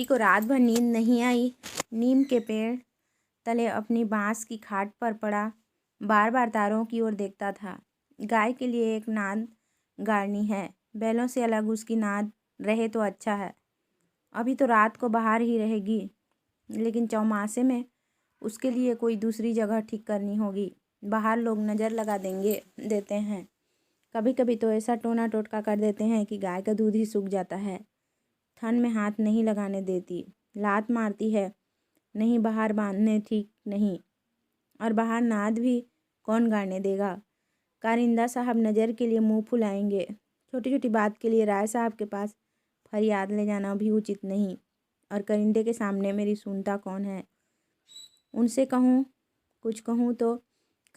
को रात भर नींद नहीं आई। नीम के पेड़ तले अपनी बांस की खाट पर पड़ा बार बार तारों की ओर देखता था। गाय के लिए एक नाद गाड़नी है, बैलों से अलग उसकी नाद रहे तो अच्छा है। अभी तो रात को बाहर ही रहेगी, लेकिन चौमासे में उसके लिए कोई दूसरी जगह ठीक करनी होगी। बाहर लोग नज़र लगा देते हैं। कभी कभी तो ऐसा टोना टोटका कर देते हैं कि गाय का दूध ही सूख जाता है। थन में हाथ नहीं लगाने देती, लात मारती है, नहीं बाहर बांधने ठीक नहीं। और बाहर नाद भी कौन गाड़ने देगा। कारिंदा साहब नज़र के लिए मुंह फुलाएंगे। छोटी छोटी बात के लिए राय साहब के पास फरियाद ले जाना भी उचित नहीं। और करिंदे के सामने मेरी सुनता कौन है। उनसे कुछ कहूँ तो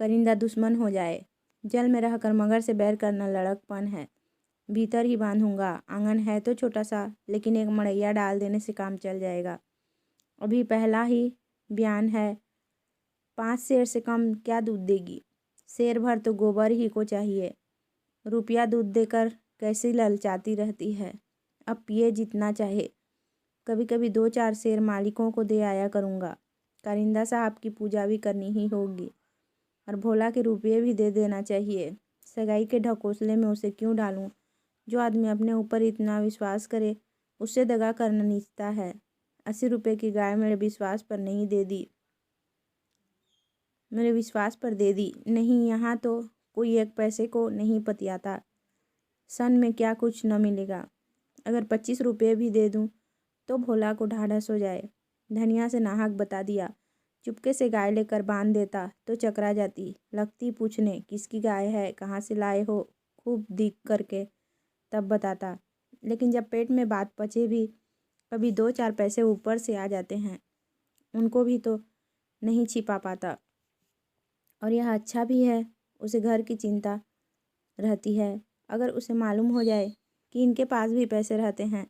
करिंदा दुश्मन हो जाए। जल में रहकर मगर से बैर करना लड़कपन है। भीतर ही बांधूंगा। आंगन है तो छोटा सा, लेकिन एक मड़ैया डाल देने से काम चल जाएगा। अभी पहला ही बयान है। 5 सेर से कम क्या दूध देगी। सेर भर तो गोबर ही को चाहिए। रुपया दूध देकर कैसी ललचाती रहती है। अब पिए जितना चाहे। कभी कभी 2-4 सेर मालिकों को दे आया करूँगा। कारिंदा साहब की पूजा भी करनी ही होगी और भोला के रुपये भी दे देना चाहिए। सगाई के ढकोसले में उसे क्यों डालूं। जो आदमी अपने ऊपर इतना विश्वास करे, उससे दगा करना नीचता है। 80 रुपये की गाय मेरे विश्वास पर दे दी नहीं। यहाँ तो कोई 1 पैसे को नहीं पतियाता। सन में क्या कुछ न मिलेगा। अगर 25 रुपये भी दे दूँ तो भोला को ढाढ़स हो जाए। धनिया से नाहक बता दिया। चुपके से गाय लेकर बांध देता तो चकरा जाती। लगती पूछने किसकी गाय है, कहाँ से लाए हो, खूब दिख करके तब बताता। लेकिन जब पेट में बात पचे भी कभी 2-4 पैसे ऊपर से आ जाते हैं, उनको भी तो नहीं छिपा पाता। और यह अच्छा भी है, उसे घर की चिंता रहती है। अगर उसे मालूम हो जाए कि इनके पास भी पैसे रहते हैं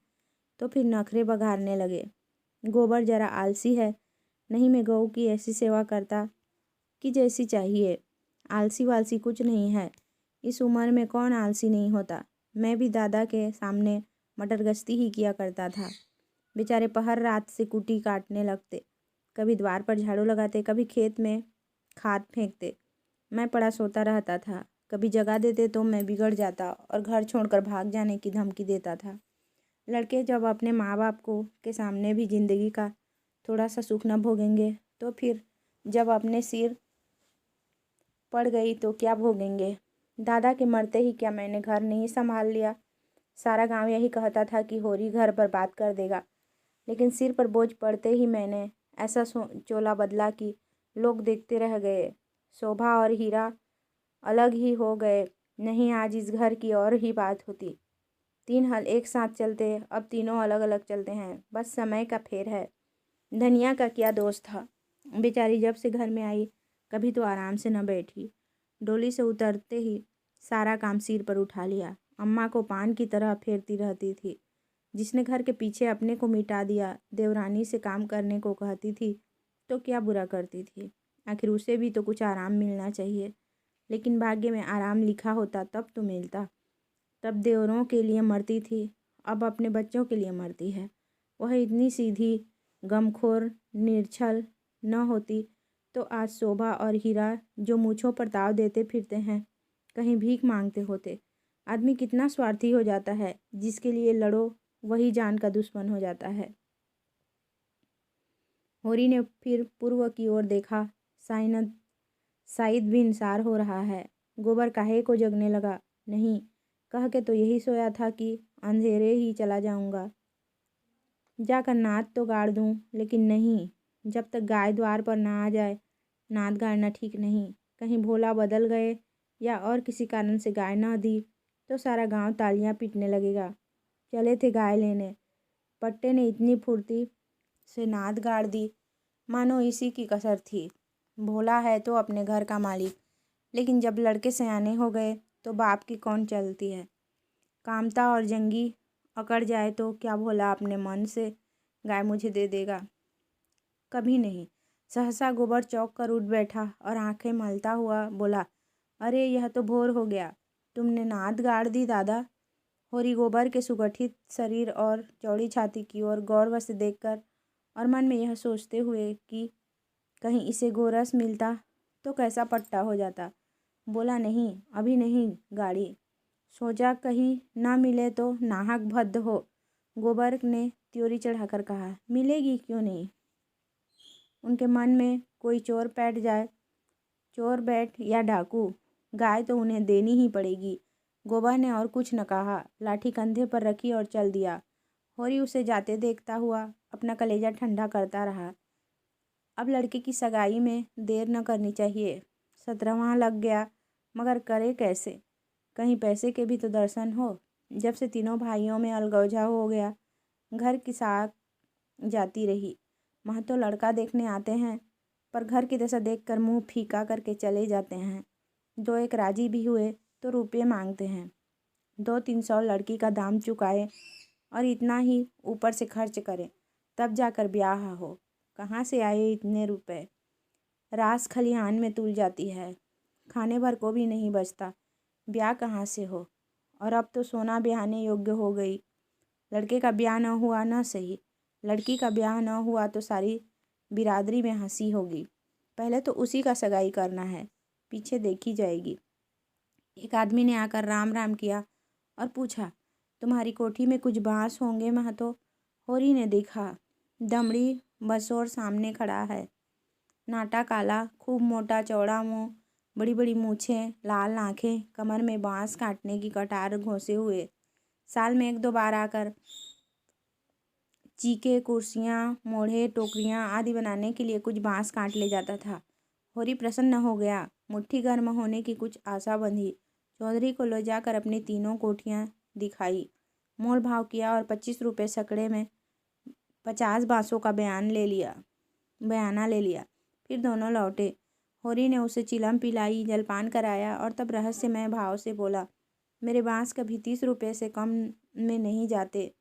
तो फिर नखरे बघारने लगे। गोबर जरा आलसी है। नहीं, मैं गऊ की ऐसी सेवा करता कि जैसी चाहिए। आलसी वालसी कुछ नहीं है। इस उम्र में कौन आलसी नहीं होता। मैं भी दादा के सामने मटर गश्ती ही किया करता था। बेचारे पहर रात से कुटी काटने लगते, कभी द्वार पर झाड़ू लगाते, कभी खेत में खाद फेंकते। मैं पड़ा सोता रहता था। कभी जगा देते तो मैं बिगड़ जाता और घर छोड़कर भाग जाने की धमकी देता था। लड़के जब अपने माँ बाप को के सामने भी जिंदगी का थोड़ा सा सुख न भोगेंगे तो फिर जब अपने सिर पड़ गई तो क्या भोगेंगे। दादा के मरते ही क्या मैंने घर नहीं संभाल लिया। सारा गांव यही कहता था कि होरी घर बर्बाद कर देगा। लेकिन सिर पर बोझ पड़ते ही मैंने ऐसा चोला बदला कि लोग देखते रह गए। शोभा और हीरा अलग ही हो गए। नहीं, आज इस घर की और ही बात होती। 3 हल एक साथ चलते, अब तीनों अलग अलग चलते हैं। बस समय का फेर है। धनिया का क्या दोष था। बेचारी जब से घर में आई कभी तो आराम से न बैठी। डोली से उतरते ही सारा काम सिर पर उठा लिया। अम्मा को पान की तरह फेरती रहती थी। जिसने घर के पीछे अपने को मिटा दिया, देवरानी से काम करने को कहती थी तो क्या बुरा करती थी। आखिर उसे भी तो कुछ आराम मिलना चाहिए। लेकिन भाग्य में आराम लिखा होता तब तो मिलता। तब देवरों के लिए मरती थी, अब अपने बच्चों के लिए मरती है। वह इतनी सीधी गमखोर निर्छल न होती तो आज शोभा और हीरा जो मूँछों पर ताव देते फिरते हैं कहीं भीख मांगते होते। आदमी कितना स्वार्थी हो जाता है। जिसके लिए लड़ो वही जान का दुश्मन हो जाता है। होरी ने फिर पूर्व की ओर देखा। शायद भी इंसार हो रहा है। गोबर काहे को जगने लगा। नहीं, कह के तो यही सोया था कि अंधेरे ही चला जाऊंगा। जाकर नाद तो गाड़ दूं, लेकिन नहीं, जब तक गाय द्वार पर ना आ जाए नाद गाड़ना ठीक नहीं। कहीं भोला बदल गए या और किसी कारण से गाय न दी तो सारा गांव तालियां पीटने लगेगा। चले थे गाय लेने, पट्टे ने इतनी फुर्ती से नाद गाड़ दी मानो इसी की कसर थी। भोला है तो अपने घर का मालिक, लेकिन जब लड़के सयाने हो गए तो बाप की कौन चलती है। कामता और जंगी अकड़ जाए तो क्या भोला अपने मन से गाय मुझे दे देगा। कभी नहीं। सहसा गोबर चौंक कर उठ बैठा और आंखें मलता हुआ बोला, अरे यह तो भोर हो गया। तुमने नाद गाड़ दी दादा। होरी गोबर के सुगठित शरीर और चौड़ी छाती की ओर गौर से देखकर और मन में यह सोचते हुए कि कहीं इसे गोरस मिलता तो कैसा पट्टा हो जाता, बोला, नहीं अभी नहीं गाड़ी। सोचा कहीं ना मिले तो नाहक भद्द हो। गोबर ने त्योरी चढ़ाकर कहा, मिलेगी क्यों नहीं। उनके मन में कोई चोर बैठ जाए, चोर बैठ या डाकू, गाय तो उन्हें देनी ही पड़ेगी। गोबर ने और कुछ न कहा, लाठी कंधे पर रखी और चल दिया। होरी उसे जाते देखता हुआ अपना कलेजा ठंडा करता रहा। अब लड़के की सगाई में देर न करनी चाहिए। 17वां लग गया, मगर करे कैसे। कहीं पैसे के भी तो दर्शन हो। जब से तीनों भाइयों में अलगौजा हो गया, घर की साख जाती रही। महतो लड़का देखने आते हैं, पर घर की दशा देखकर मुंह फीका करके चले जाते हैं। 2-1 राजी भी हुए तो रुपये मांगते हैं। 200-300 लड़की का दाम चुकाए और इतना ही ऊपर से खर्च करें, तब जाकर ब्याह हो। कहाँ से आए इतने रुपए। रास खलिहान में तुल जाती है, खाने भर को भी नहीं बचता, ब्याह कहाँ से हो। और अब तो सोना ब्याहने योग्य हो गई। लड़के का ब्याह न हुआ न सही, लड़की का ब्याह न हुआ तो सारी बिरादरी में हंसी होगी। पहले तो उसी का सगाई करना है, पीछे देखी जाएगी। एक आदमी ने आकर राम राम किया और पूछा, तुम्हारी कोठी में कुछ बांस होंगे महतो। होरी ने देखा, दमड़ी बसोर सामने खड़ा है, नाटा काला, खूब मोटा चौड़ा मुंह, बड़ी बड़ी मूछें, लाल आंखें, कमर में बांस काटने की कटार घोंसे हुए। साल में 1-2 बार आकर चीके, कुर्सियाँ, मोढ़े, टोकरियाँ आदि बनाने के लिए कुछ बांस काट ले जाता था। होरी प्रसन्न हो गया, मुट्ठी गर्म होने की कुछ आशा बंधी। चौधरी को ले जाकर अपनी तीनों कोठियाँ दिखाई, मोल भाव किया और 25 रुपये सैकड़े में 50 बांसों का बयाना ले लिया। फिर दोनों लौटे। होरी ने उसे चिलम पिलाई, जलपान कराया और तब रहस्यमय भाव से बोला, मेरे बांस कभी 30 रुपये से कम में नहीं जाते,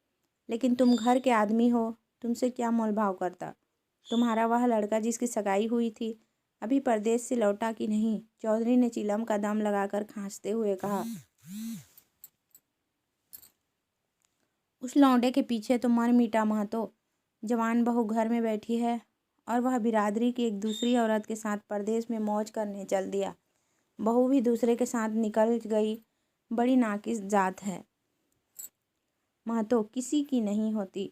लेकिन तुम घर के आदमी हो, तुमसे क्या मोल भाव करता। तुम्हारा वह लड़का जिसकी सगाई हुई थी अभी परदेश से लौटा कि नहीं। चौधरी ने चिलम का दम लगाकर खांसते हुए कहा, उस लौंडे के पीछे तो मर मिटा महतो। जवान बहू घर में बैठी है और वह बिरादरी की एक दूसरी औरत के साथ परदेश में मौज करने चल दिया। बहू भी दूसरे के साथ निकल गई। बड़ी नाकिस जात है महतो, किसी की नहीं होती।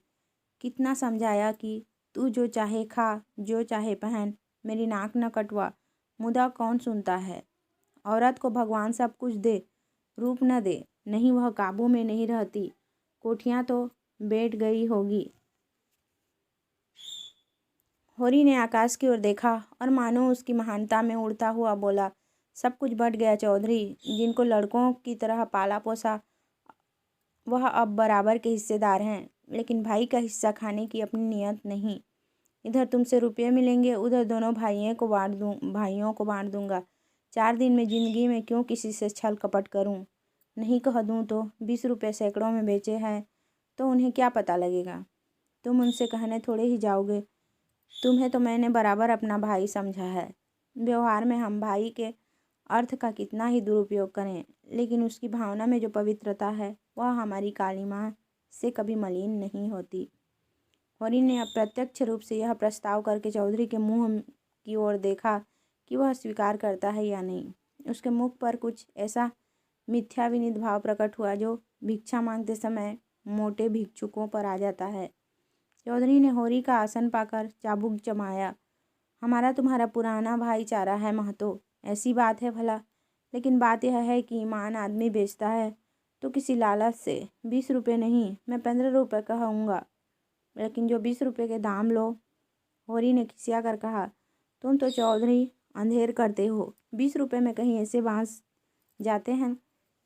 कितना समझाया कि तू जो चाहे खा, जो चाहे पहन, मेरी नाक न कटवा, मुदा कौन सुनता है। औरत को भगवान सब कुछ दे, रूप न दे, नहीं वह काबू में नहीं रहती। कोठियाँ तो बैठ गई होगी। होरी ने आकाश की ओर देखा और मानो उसकी महानता में उड़ता हुआ बोला, सब कुछ बट गया चौधरी। जिनको लड़कों की तरह पाला पोसा वह अब बराबर के हिस्सेदार हैं, लेकिन भाई का हिस्सा खाने की अपनी नियत नहीं। इधर तुमसे रुपये मिलेंगे, उधर दोनों भाइयों को बांट दूंगा। 4 दिन में जिंदगी में क्यों किसी से छल कपट करूं। नहीं कह दूं तो 20 रुपये सैकड़ों में बेचे हैं तो उन्हें क्या पता लगेगा। तुम उनसे कहने थोड़े ही जाओगे। तुम्हें तो मैंने बराबर अपना भाई समझा है। व्यवहार में हम भाई के अर्थ का कितना ही दुरुपयोग करें, लेकिन उसकी भावना में जो पवित्रता है वह हमारी काली माँ से कभी मलिन नहीं होती। होरी ने अप्रत्यक्ष रूप से यह प्रस्ताव करके चौधरी के मुंह की ओर देखा कि वह स्वीकार करता है या नहीं। उसके मुख पर कुछ ऐसा मिथ्या विनीत भाव प्रकट हुआ जो भिक्षा मांगते समय मोटे भिक्षुकों पर आ जाता है। चौधरी ने होरी का आसन पाकर चाबुक जमाया, हमारा तुम्हारा पुराना भाईचारा है महतो, ऐसी बात है भला। लेकिन बात यह है कि ईमान आदमी बेचता है तो किसी लालच से। 20 रुपये नहीं, मैं 15 रुपये कहूँगा, लेकिन जो 20 रुपये के दाम लो। होरी ने खिसिया कर कहा, तुम तो चौधरी अंधेर करते हो। 20 रुपये में कहीं ऐसे बांस जाते हैं।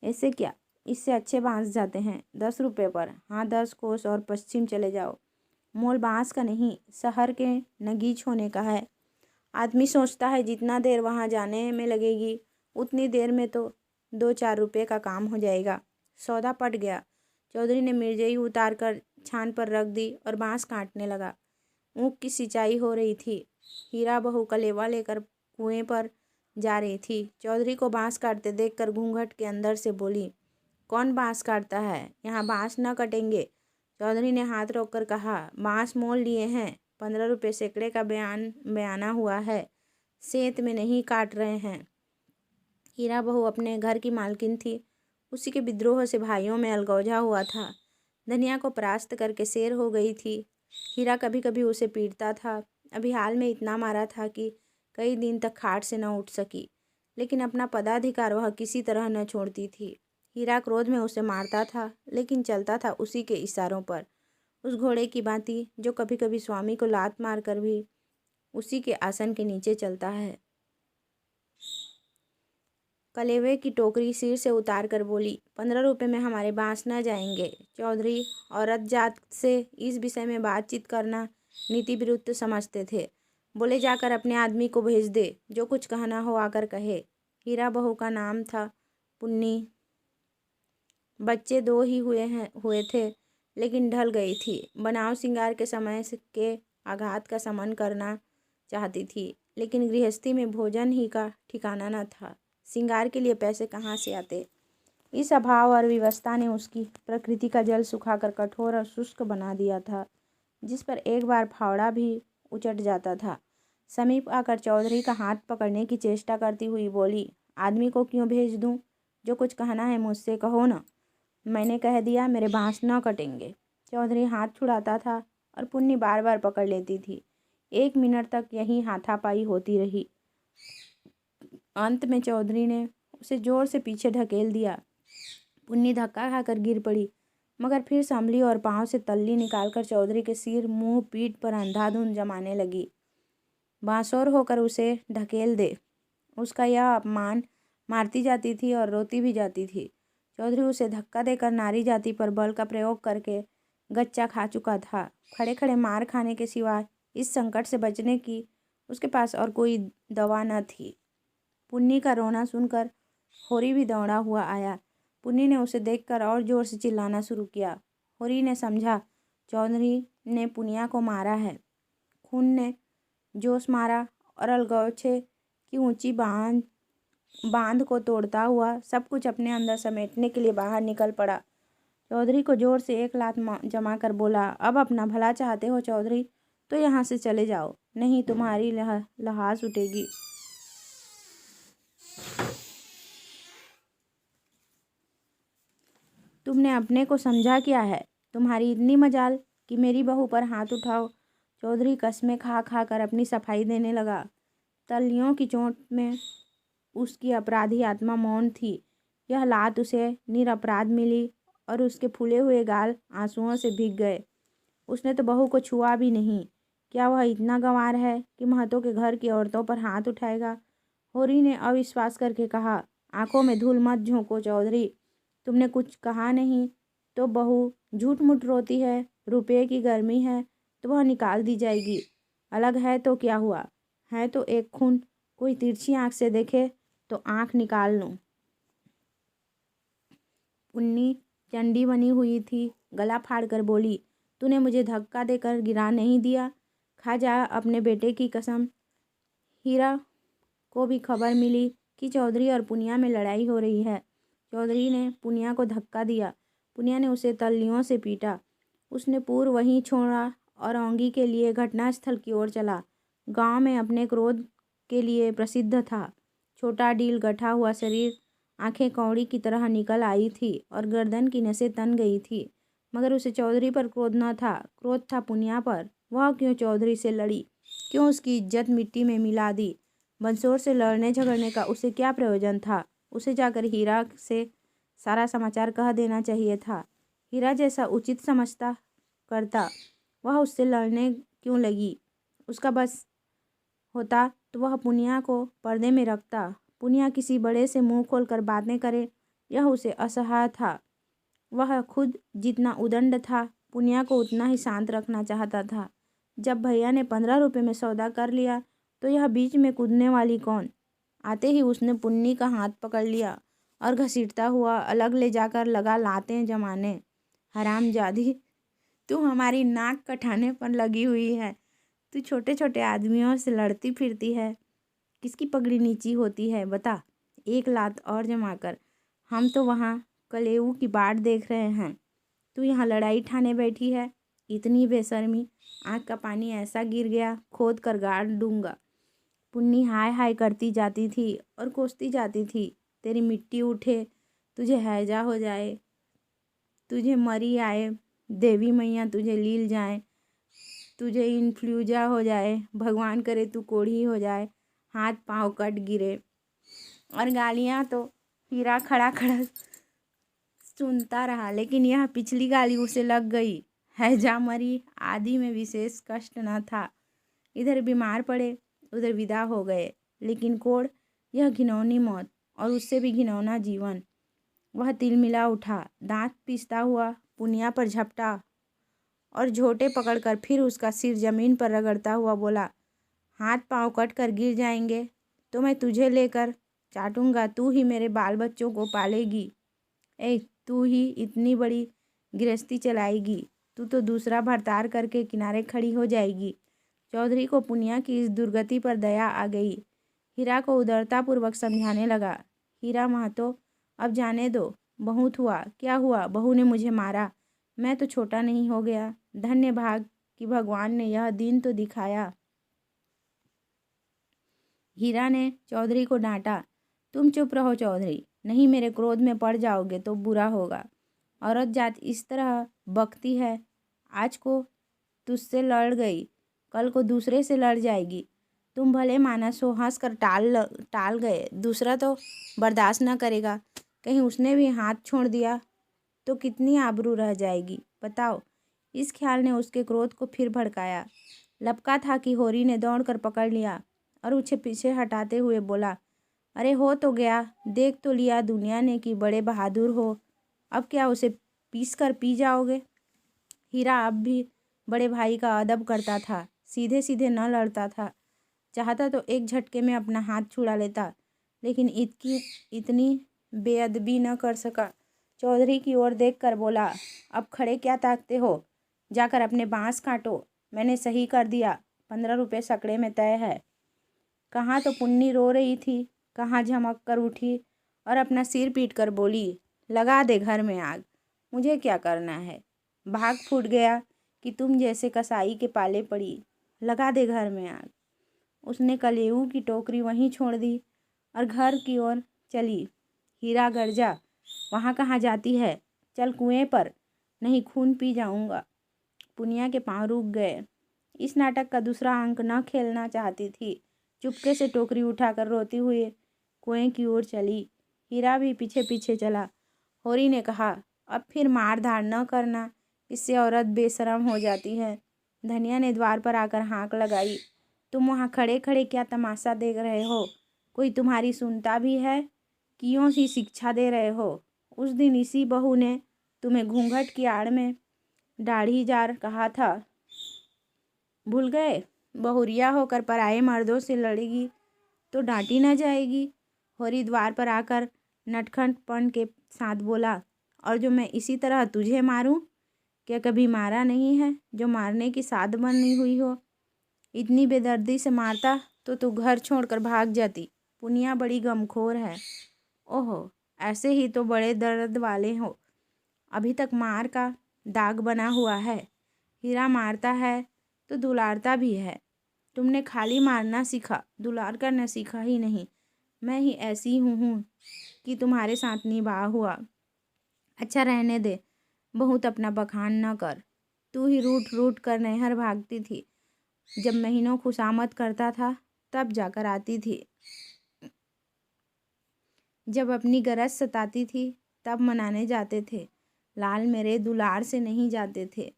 ऐसे क्या, इससे अच्छे बांस जाते हैं 10 रुपये पर। हाँ, 10 कोस और पश्चिम चले जाओ। मोल बांस का नहीं, शहर के नगीच होने का है। आदमी सोचता है जितना देर वहाँ जाने में लगेगी उतनी देर में तो 2-4 रुपये का काम हो जाएगा। सौदा पट गया। चौधरी ने मिर्जई उतार कर छान पर रख दी और बांस काटने लगा। ऊख की सिंचाई हो रही थी। हीरा बहू कलेवा लेकर कुएं पर जा रही थी। चौधरी को बांस काटते देखकर घूंघट के अंदर से बोली, कौन बाँस काटता है? यहाँ बाँस न कटेंगे। चौधरी ने हाथ रोककर कहा। बाँस मोल लिए हैं, 15 रुपये सैकड़े का बयाना हुआ है, सेंत में नहीं काट रहे हैं। हीरा बहू अपने घर की मालकिन थी। उसी के विद्रोह से भाइयों में अलगौजा हुआ था। धनिया को परास्त करके शेर हो गई थी। हीरा कभी कभी उसे पीटता था। अभी हाल में इतना मारा था कि कई दिन तक खाट से न उठ सकी, लेकिन अपना पदाधिकार वह किसी तरह न छोड़ती थी। हीरा क्रोध में उसे मारता था, लेकिन चलता था उसी के इशारों पर, उस घोड़े की भांति जो कभी कभी स्वामी को लात मार कर भी उसी के आसन के नीचे चलता है। कलेवे की टोकरी सिर से उतार कर बोली, 15 रुपये में हमारे बाँस न जाएंगे। चौधरी औरत जात से इस विषय में बातचीत करना नीति विरुद्ध समझते थे। बोले, जाकर अपने आदमी को भेज दे, जो कुछ कहना हो आकर कहे। हीरा बहू का नाम था पुन्नी। बच्चे 2 ही हुए थे, लेकिन ढल गई थी। बनाव सिंगार के समय के आघात का शमन करना चाहती थी, लेकिन गृहस्थी में भोजन ही का ठिकाना न था। सिंगार के लिए पैसे कहाँ से आते? इस अभाव और विवशता ने उसकी प्रकृति का जल सुखाकर कठोर और शुष्क बना दिया था, जिस पर एक बार फावड़ा भी उचट जाता था। समीप आकर चौधरी का हाथ पकड़ने की चेष्टा करती हुई बोली, आदमी को क्यों भेज दूं? जो कुछ कहना है मुझसे कहो ना। मैंने कह दिया, मेरे बाँस न कटेंगे। चौधरी हाथ छुड़ाता था और पुन्नी बार बार पकड़ लेती थी। 1 मिनट तक यही हाथापाई होती रही। अंत में चौधरी ने उसे जोर से पीछे ढकेल दिया। पुन्नी धक्का खाकर गिर पड़ी, मगर फिर संभली और पांव से तल्ली निकालकर चौधरी के सिर, मुंह, पीठ पर अंधाधुंध जमाने लगी। बांसोर होकर उसे ढकेल दे। उसका यह अपमान मारती जाती थी और रोती भी जाती थी। चौधरी उसे धक्का देकर नारी जाति पर बल का प्रयोग करके गच्चा खा चुका था। खड़े खड़े मार खाने के सिवाय इस संकट से बचने की उसके पास और कोई दवा न थी। पुन्नी का रोना सुनकर होरी भी दौड़ा हुआ आया। पुन्नी ने उसे देखकर और जोर से चिल्लाना शुरू किया। होरी ने समझा चौधरी ने पुनिया को मारा है। खून ने जोश मारा और अलगौछे की ऊंची बांध को तोड़ता हुआ सब कुछ अपने अंदर समेटने के लिए बाहर निकल पड़ा। चौधरी को जोर से एक लात जमा कर बोला, अब अपना भला चाहते हो चौधरी, तो यहाँ से चले जाओ, नहीं तुम्हारी लहास उठेगी। तुमने अपने को समझा क्या है? तुम्हारी इतनी मजाल कि मेरी बहू पर हाथ उठाओ। चौधरी कस्में खा खा कर अपनी सफाई देने लगा। तलियों की चोट में उसकी अपराधी आत्मा मौन थी। यह लात उसे निरपराध मिली और उसके फूले हुए गाल आंसुओं से भीग गए। उसने तो बहू को छुआ भी नहीं। क्या वह इतना गंवार है कि महतों के घर की औरतों पर हाथ उठाएगा? होरी ने अविश्वास करके कहा, आंखों में धूल मत झोंको चौधरी, तुमने कुछ कहा नहीं तो बहू झूठ मूठ रोती है। रुपये की गर्मी है तो वह निकाल दी जाएगी। अलग है तो क्या हुआ? है तो एक खून, कोई तिरछी आंख से देखे तो आंख निकाल लूं। पुन्नी चंडी बनी हुई थी। गला फाड़ कर बोली, तूने मुझे धक्का देकर गिरा नहीं दिया? खा जा अपने बेटे की कसम। हीरा को भी खबर मिली कि चौधरी और पुनिया में लड़ाई हो रही है। चौधरी ने पुनिया को धक्का दिया। पुनिया ने उसे तल्लियों से पीटा। उसने पूर्व वहीं छोड़ा और औंगी के लिए घटनास्थल की ओर चला। गांव में अपने क्रोध के लिए प्रसिद्ध था। छोटा डील गठा हुआ शरीर, आंखें कौड़ी की तरह निकल आई थी और गर्दन की नसें तन गई थी। मगर उसे चौधरी पर क्रोध न था, क्रोध था पुनिया पर। वह क्यों चौधरी से लड़ी? क्यों उसकी इज्जत मिट्टी में मिला दी? बंसोर से लड़ने झगड़ने का उसे क्या प्रयोजन था? उसे जाकर हीरा से सारा समाचार कह देना चाहिए था। हीरा जैसा उचित समझता करता। वह उससे लड़ने क्यों लगी? उसका बस होता तो वह पुनिया को पर्दे में रखता। पुनिया किसी बड़े से मुंह खोलकर बातें करे, यह उसे असह्य था। वह खुद जितना उदंड था, पुनिया को उतना ही शांत रखना चाहता था। जब भैया ने 15 रुपये में सौदा कर लिया तो यह बीच में कूदने वाली कौन? आते ही उसने पुन्नी का हाथ पकड़ लिया और घसीटता हुआ अलग ले जाकर लगा लातें जमाने। हरामजादी, तू हमारी नाक कटाने पर लगी हुई है। तू छोटे छोटे आदमियों से लड़ती फिरती है। किसकी पगड़ी नीची होती है बता? एक लात और जमाकर हम तो वहाँ कलेऊ की बाट देख रहे हैं। तू यहाँ लड़ाई ठाने बैठी है। इतनी बेशर्मी, आँख का पानी ऐसा गिर गया, खोद कर गाड़ दूंगा। पुन्नी हाय हाय करती जाती थी और कोसती जाती थी। तेरी मिट्टी उठे, तुझे हैजा हो जाए, तुझे मरी आए, देवी मैया तुझे लील जाए, तुझे इन्फ्लूएंजा हो जाए, भगवान करे तू कोढ़ी हो जाए, हाथ पांव कट गिरे। और गालियाँ तो हीरा खड़ा खड़ा सुनता रहा, लेकिन यह पिछली गाली उसे लग गई। हैजा मरी आदि में विशेष कष्ट न था। इधर बीमार पड़े, उधर विदा हो गए, लेकिन कोढ़, यह घिनौनी मौत और उससे भी घिनौना जीवन। वह तिलमिला उठा, दांत पीसता हुआ पुनिया पर झपटा और झोंटे पकड़कर फिर उसका सिर जमीन पर रगड़ता हुआ बोला, हाथ पांव कट कर गिर जाएंगे तो मैं तुझे लेकर चाटूंगा, तू ही मेरे बाल बच्चों को पालेगी। तू ही इतनी बड़ी गृहस्थी चलाएगी, तू तो दूसरा भरतार करके किनारे खड़ी हो जाएगी। चौधरी को पुनिया की इस दुर्गति पर दया आ गई। हीरा को उदारतापूर्वक समझाने लगा, हीरा महतो, अब जाने दो, बहुत हुआ। क्या हुआ? बहू ने मुझे मारा, मैं तो छोटा नहीं हो गया। धन्य भाग कि भगवान ने यह दिन तो दिखाया। हीरा ने चौधरी को डांटा, तुम चुप रहो चौधरी, नहीं मेरे क्रोध में पड़ जाओगे तो बुरा होगा। औरत जात इस तरह बकती है, आज को तुझसे लड़ गई, कल को दूसरे से लड़ जाएगी। तुम भले मानस हो, हंस कर टाल गए, दूसरा तो बर्दाश्त न करेगा। कहीं उसने भी हाथ छोड़ दिया तो कितनी आबरू रह जाएगी, बताओ। इस ख्याल ने उसके क्रोध को फिर भड़काया। लपका था कि होरी ने दौड़कर पकड़ लिया और उसे पीछे हटाते हुए बोला, अरे हो तो गया, देख तो लिया दुनिया ने कि बड़े बहादुर हो, अब क्या उसे पीस कर पी जाओगे। हीरा अब भी बड़े भाई का अदब करता था, सीधे सीधे न लड़ता था। चाहता तो एक झटके में अपना हाथ छुड़ा लेता, लेकिन इतनी बेअदबी न कर सका। चौधरी की ओर देखकर बोला, अब खड़े क्या ताकते हो, जाकर अपने बांस काटो, मैंने सही कर दिया, 15 रुपये सकड़े में तय है। कहाँ तो पुन्नी रो रही थी, कहाँ झमक कर उठी और अपना सिर पीट कर बोली, लगा दे घर में आग, मुझे क्या करना है। भाग फूट गया कि तुम जैसे कसाई के पाले पड़ी, लगा दे घर में आग। उसने कलेऊ की टोकरी वहीं छोड़ दी और घर की ओर चली। हीरा गर्जा, वहाँ कहाँ जाती है, चल कुएं पर, नहीं खून पी जाऊंगा। पुनिया के पांव रुक गए। इस नाटक का दूसरा अंक न खेलना चाहती थी। चुपके से टोकरी उठाकर रोती हुई कुएं की ओर चली। हीरा भी पीछे पीछे चला। होरी ने कहा, अब फिर मार धाड़ न करना, इससे औरत बेशरम हो जाती है। धनिया ने द्वार पर आकर हाँक लगाई, तुम वहाँ खड़े खड़े क्या तमाशा देख रहे हो, कोई तुम्हारी सुनता भी है, क्यों सी शिक्षा दे रहे हो। उस दिन इसी बहू ने तुम्हें घूंघट की आड़ में दाढ़ी जार कहा था, भूल गए। बहुरिया होकर पराये मर्दों से लड़ेगी तो डांटी न जाएगी। होरी द्वार पर आकर नटखटपन के साथ बोला, और जो मैं इसी तरह तुझे मारूं, क्या कभी मारा नहीं है जो मारने की साध बनी हुई हो। इतनी बेदर्दी से मारता तो तू घर छोड़कर भाग जाती। पुनिया बड़ी गमखोर है। ओहो, ऐसे ही तो बड़े दर्द वाले हो, अभी तक मार का दाग बना हुआ है। हीरा मारता है तो दुलारता भी है। तुमने खाली मारना सीखा, दुलार करना सीखा ही नहीं। मैं ही ऐसी हूँ कि तुम्हारे साथ निभाव हुआ। अच्छा रहने दे, बहुत अपना बखान न कर। तू ही रूठ रूठ कर नहर भागती थी, जब महीनों खुशामद करता था तब जाकर आती थी, जब अपनी गरज सताती थी तब मनाने जाते थे। लाल मेरे दुलार से नहीं जाते थे,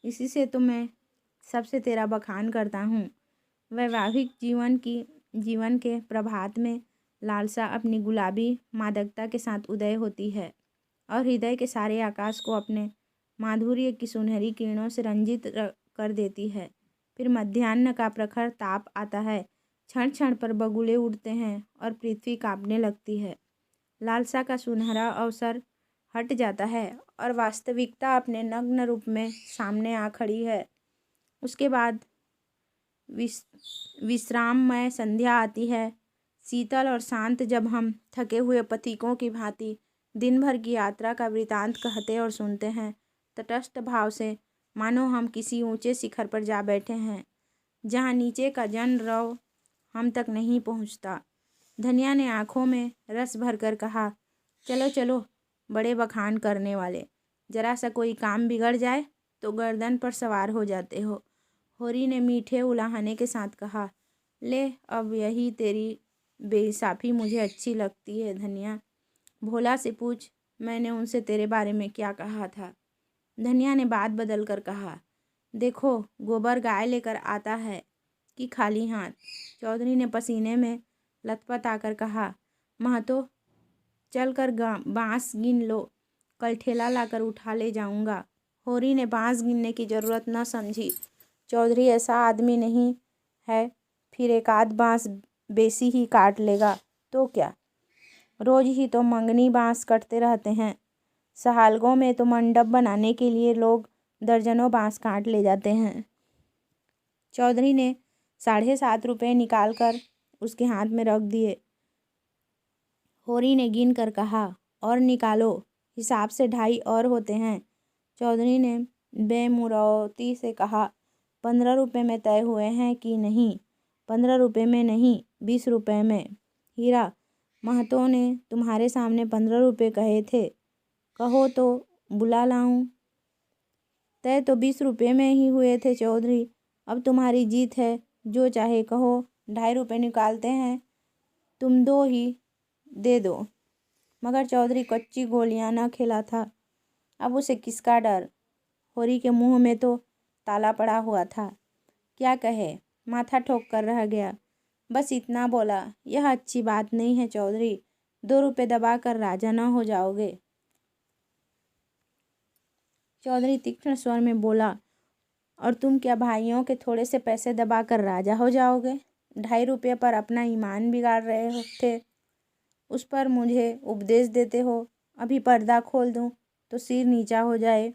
इसी से तो मैं सबसे तेरा बखान करता हूँ। वैवाहिक जीवन के प्रभात में लालसा अपनी गुलाबी मादकता के साथ उदय होती है और हृदय के सारे आकाश को अपने माधुर्य की सुनहरी किरणों से रंजित कर देती है। फिर मध्याह्न का प्रखर ताप आता है, क्षण क्षण पर बगुले उड़ते हैं और पृथ्वी कांपने लगती है। लालसा का सुनहरा अवसर हट जाता है और वास्तविकता अपने नग्न रूप में सामने आ खड़ी है। उसके बाद विश्राममय संध्या आती है, शीतल और शांत, जब हम थके हुए पथिकों की भांति दिन भर की यात्रा का वृतांत कहते और सुनते हैं, तटस्थ भाव से, मानो हम किसी ऊंचे शिखर पर जा बैठे हैं जहाँ नीचे का जन रव हम तक नहीं पहुँचता। धनिया ने आंखों में रस भरकर कहा, चलो चलो बड़े बखान करने वाले, जरा सा कोई काम बिगड़ जाए तो गर्दन पर सवार हो जाते हो। होरी ने मीठे उलाहने के साथ कहा, ले अब यही तेरी बेइंसाफी मुझे अच्छी लगती है धनिया। भोला से पूछ, मैंने उनसे तेरे बारे में क्या कहा था। धनिया ने बात बदल कर कहा, देखो गोबर गाय लेकर आता है कि खाली हाथ। चौधरी ने पसीने में लथपथ आकर कहा, महतो चल कर बांस गिन लो, कल ठेला लाकर उठा ले जाऊंगा। होरी ने बांस गिनने की जरूरत न समझी। चौधरी ऐसा आदमी नहीं है, फिर एक आध बांस बेसी ही काट लेगा तो क्या, रोज ही तो मंगनी बांस कटते रहते हैं। सहालगों में तो मंडप बनाने के लिए लोग दर्जनों बांस काट ले जाते हैं। चौधरी ने 7.5 रुपये निकाल कर उसके हाथ में रख दिए। होरी ने गिन कर कहा, और निकालो, हिसाब से 2.5 और होते हैं। चौधरी ने बेमुरौती से कहा, 15 रुपये में तय हुए हैं कि नहीं। 15 रुपये में नहीं, 20 रुपये में। हीरा, महतो ने तुम्हारे सामने 15 रुपये कहे थे, कहो तो बुला लाऊं। तय तो 20 रुपये में ही हुए थे चौधरी, अब तुम्हारी जीत है, जो चाहे कहो। 2.5 रुपये निकालते हैं, तुम 2 ही दे दो। मगर चौधरी कच्ची गोलियां न खेला था, अब उसे किसका डर। होरी के मुंह में तो ताला पड़ा हुआ था, क्या कहे, माथा ठोक कर रह गया। बस इतना बोला, यह अच्छी बात नहीं है चौधरी, 2 रुपये दबा कर राजा न हो जाओगे। चौधरी तीक्ष्ण स्वर में बोला, और तुम क्या भाइयों के थोड़े से पैसे दबा कर राजा हो जाओगे। 2.5 रुपये पर अपना ईमान बिगाड़ रहे थे, उस पर मुझे उपदेश देते हो। अभी पर्दा खोल दूं तो सिर नीचा हो जाए।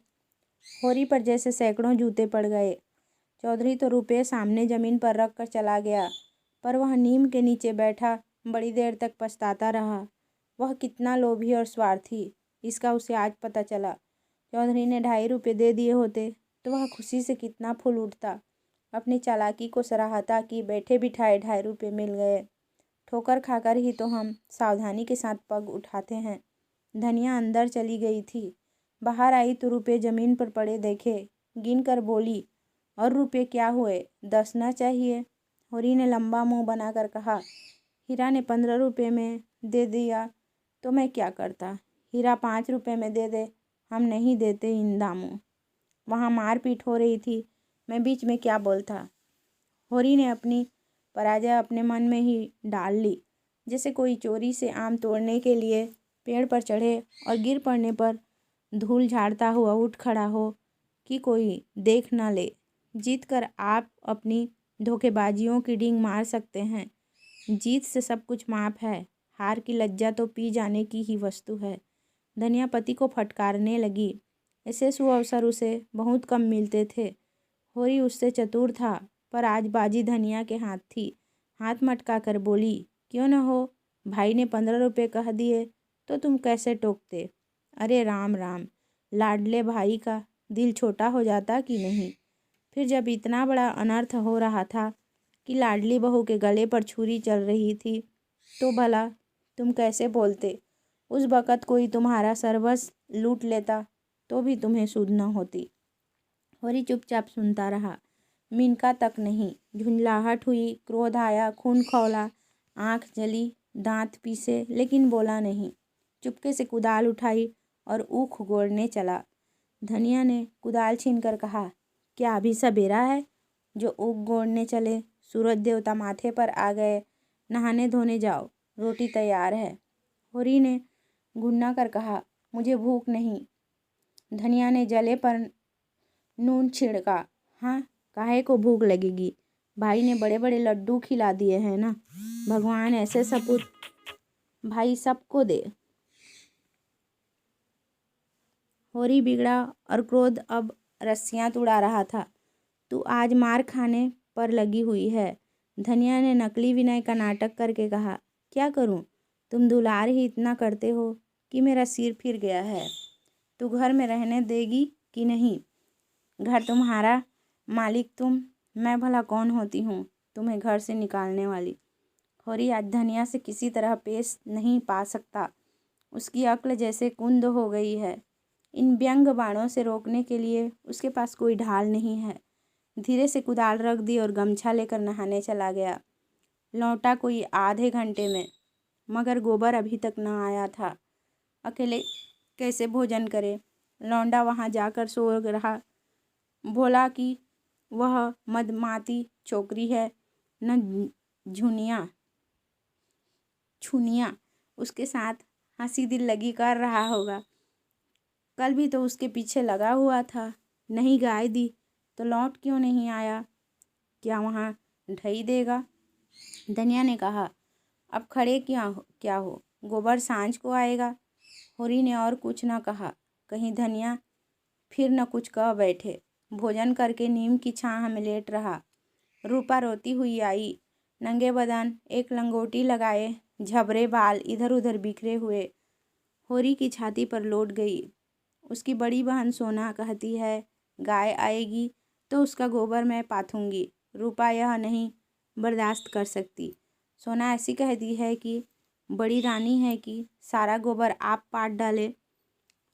होरी पर जैसे सैकड़ों जूते पड़ गए। चौधरी तो रुपये सामने जमीन पर रख कर चला गया, पर वह नीम के नीचे बैठा बड़ी देर तक पछताता रहा। वह कितना लोभी और स्वार्थी, इसका उसे आज पता चला। चौधरी ने 2.5 रुपये दे दिए होते तो वह खुशी से कितना फूल उठता, अपनी चालाकी को सराहता कि बैठे बिठाए 2.5 रुपये मिल गए। ठोकर खाकर ही तो हम सावधानी के साथ पग उठाते हैं। धनिया अंदर चली गई थी, बाहर आई तो रुपये जमीन पर पड़े देखे, गिन कर बोली, और रुपये क्या हुए, 10 न चाहिए। होरी ने लंबा मुंह बनाकर कहा, हीरा ने 15 रुपये में दे दिया तो मैं क्या करता। हीरा 5 रुपये में दे दे, हम नहीं देते इन दामों। वहाँ मारपीट हो रही थी, मैं बीच में क्या बोलता। होरी ने अपनी पराजय अपने मन में ही डाल ली, जैसे कोई चोरी से आम तोड़ने के लिए पेड़ पर चढ़े और गिर पड़ने पर धूल झाड़ता हुआ उठ खड़ा हो कि कोई देख न ले। जीत कर आप अपनी धोखेबाजियों की डींग मार सकते हैं। जीत से सब कुछ माफ है, हार की लज्जा तो पी जाने की ही वस्तु है। धनिया पति को फटकारने लगी। ऐसे सुअवसर उसे बहुत कम मिलते थे। होरी उससे चतुर था, पर आज बाजी धनिया के हाथ थी। हाथ मटका कर बोली, क्यों न हो, भाई ने 15 रुपये कह दिए तो तुम कैसे टोकते। अरे राम राम, लाडले भाई का दिल छोटा हो जाता कि नहीं। फिर जब इतना बड़ा अनर्थ हो रहा था कि लाडली बहू के गले पर छुरी चल रही थी, तो भला तुम कैसे बोलते। उस वक़्त कोई तुम्हारा सर्वस्व लूट लेता तो भी तुम्हें सुध न होती। होरी चुपचाप सुनता रहा, मिनका तक नहीं। झुंझलाहट हुई, क्रोध आया, खून खौला, आँख जली, दांत पीसे, लेकिन बोला नहीं। चुपके से कुदाल उठाई और ऊख गोड़ने चला। धनिया ने कुदाल छीनकर कहा, क्या अभी सवेरा है जो ऊख गोड़ने चले। सूरज देवता माथे पर आ गए, नहाने धोने जाओ, रोटी तैयार है। होरी ने घुन्ना कर कहा, मुझे भूख नहीं। धनिया ने जले पर नून छिड़का, हाँ काहे को भूख लगेगी, भाई ने बड़े बड़े लड्डू खिला दिए हैं ना। भगवान ऐसे सपूत भाई सबको दे। होरी बिगड़ा और क्रोध अब रस्सियां तुड़ा रहा था। तू आज मार खाने पर लगी हुई है। धनिया ने नकली विनय का नाटक करके कहा, क्या करूं, तुम दुलार ही इतना करते हो कि मेरा सिर फिर गया है। तू घर में रहने देगी कि नहीं? घर तुम्हारा, मालिक तुम, मैं भला कौन होती हूँ तुम्हें घर से निकालने वाली? होरी आज धनिया से किसी तरह पेश नहीं पा सकता। उसकी अक्ल जैसे कुंद हो गई है। इन व्यंग बाणों से रोकने के लिए उसके पास कोई ढाल नहीं है। धीरे से कुदाल रख दी और गमछा लेकर नहाने चला गया। लौटा कोई आधे घंटे में, मगर गोबर अभी तक न आया था। अकेले कैसे भोजन करे? लौंडा वहाँ जाकर सो रहा। भोला कि वह मदमाती छोकरी है, न छुनिया उसके साथ हंसी दिल लगी कर रहा होगा। कल भी तो उसके पीछे लगा हुआ था। नहीं गाय दी तो लौट क्यों नहीं आया? क्या वहाँ ढई देगा? धनिया ने कहा, अब खड़े क्या हो, गोबर सांझ को आएगा। होरी ने और कुछ न कहा। कहीं धनिया फिर न कुछ कह बैठे। भोजन करके नीम की छाह में लेट रहा। रूपा रोती हुई आई। नंगे बदन, एक लंगोटी लगाए, झबरे बाल इधर उधर बिखरे हुए होरी की छाती पर लौट गई। उसकी बड़ी बहन सोना कहती है, गाय आएगी तो उसका गोबर मैं पाथूंगी। रूपा यह नहीं बर्दाश्त कर सकती। सोना ऐसी कहती है कि बड़ी रानी है कि सारा गोबर आप पाट डाले।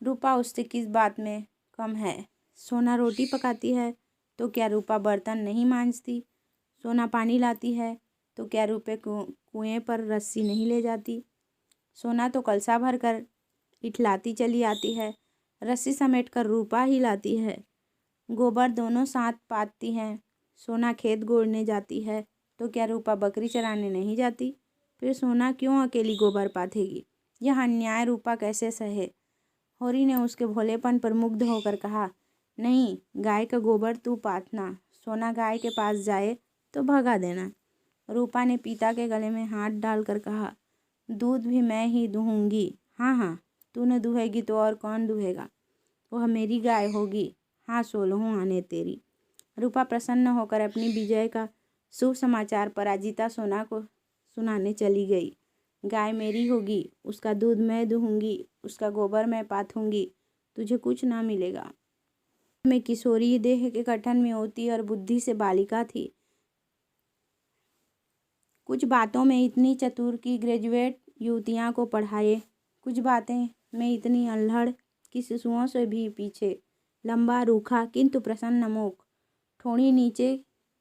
रूपा उससे किस बात में कम है? सोना रोटी पकाती है तो क्या रूपा बर्तन नहीं मांजती? सोना पानी लाती है तो क्या रूपे कुएं पर रस्सी नहीं ले जाती? सोना तो कलसा भर कर इठलाती चली आती है, रस्सी समेट कर रूपा ही लाती है। गोबर दोनों साथ पाती हैं। सोना खेत गोड़ने जाती है तो क्या रूपा बकरी चराने नहीं जाती? फिर सोना क्यों अकेली गोबर पाथेगी? यह अन्याय रूपा कैसे सहे? होरी ने उसके भोलेपन पर मुग्ध होकर कहा, नहीं, गाय का गोबर तू पाथना। सोना गाय के पास जाए तो भगा देना। रूपा ने पिता के गले में हाथ डालकर कहा, दूध भी मैं ही दूहूंगी। हाँ हाँ, तू न दूहेगी तो और कौन दूहेगा? वह मेरी गाय होगी। हाँ, 16 आने तेरी। रूपा प्रसन्न होकर अपनी विजय का शुभ समाचार पराजिता सोना को सुनाने चली गई। गाय मेरी होगी, उसका दूध मैं दूहूंगी, उसका गोबर मैं पाथूंगी, तुझे कुछ ना मिलेगा। मैं किशोरी देह के गठन में होती और बुद्धि से बालिका थी। कुछ बातों में इतनी चतुर कि ग्रेजुएट युवतियां को पढ़ाए, कुछ बातें में इतनी अल्हड़ कि शिशुओं से भी पीछे। लंबा, रूखा किंतु प्रसन्न मुख, ठोड़ी नीचे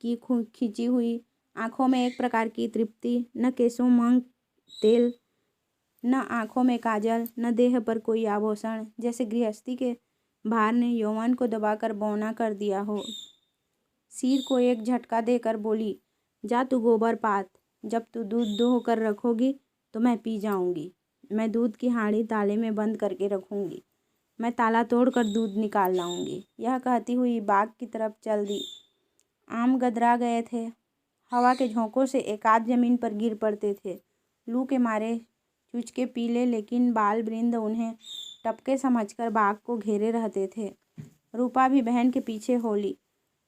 की खिंची हुई, आंखों में एक प्रकार की तृप्ति, न केसों में तेल, न आंखों में काजल, न देह पर कोई आभूषण, जैसे गृहस्थी के भार ने यौवन को दबाकर बौना कर दिया हो। सिर को एक झटका देकर बोली, जा तू गोबर पात। जब तू दूध दोह कर रखोगी तो मैं पी जाऊंगी। मैं दूध की हांडी ताले में बंद करके रखूंगी। मैं ताला तोड़कर दूध निकाल लाऊंगी। यह कहती हुई बाग की तरफ चल दी। आम गदरा गए थे। हवा के झोंकों से एकाध जमीन पर गिर पड़ते थे। लू के मारे चुचके पीले लेकिन बाल वृंद उन्हें टपके समझकर बाग को घेरे रहते थे। रूपा भी बहन के पीछे होली।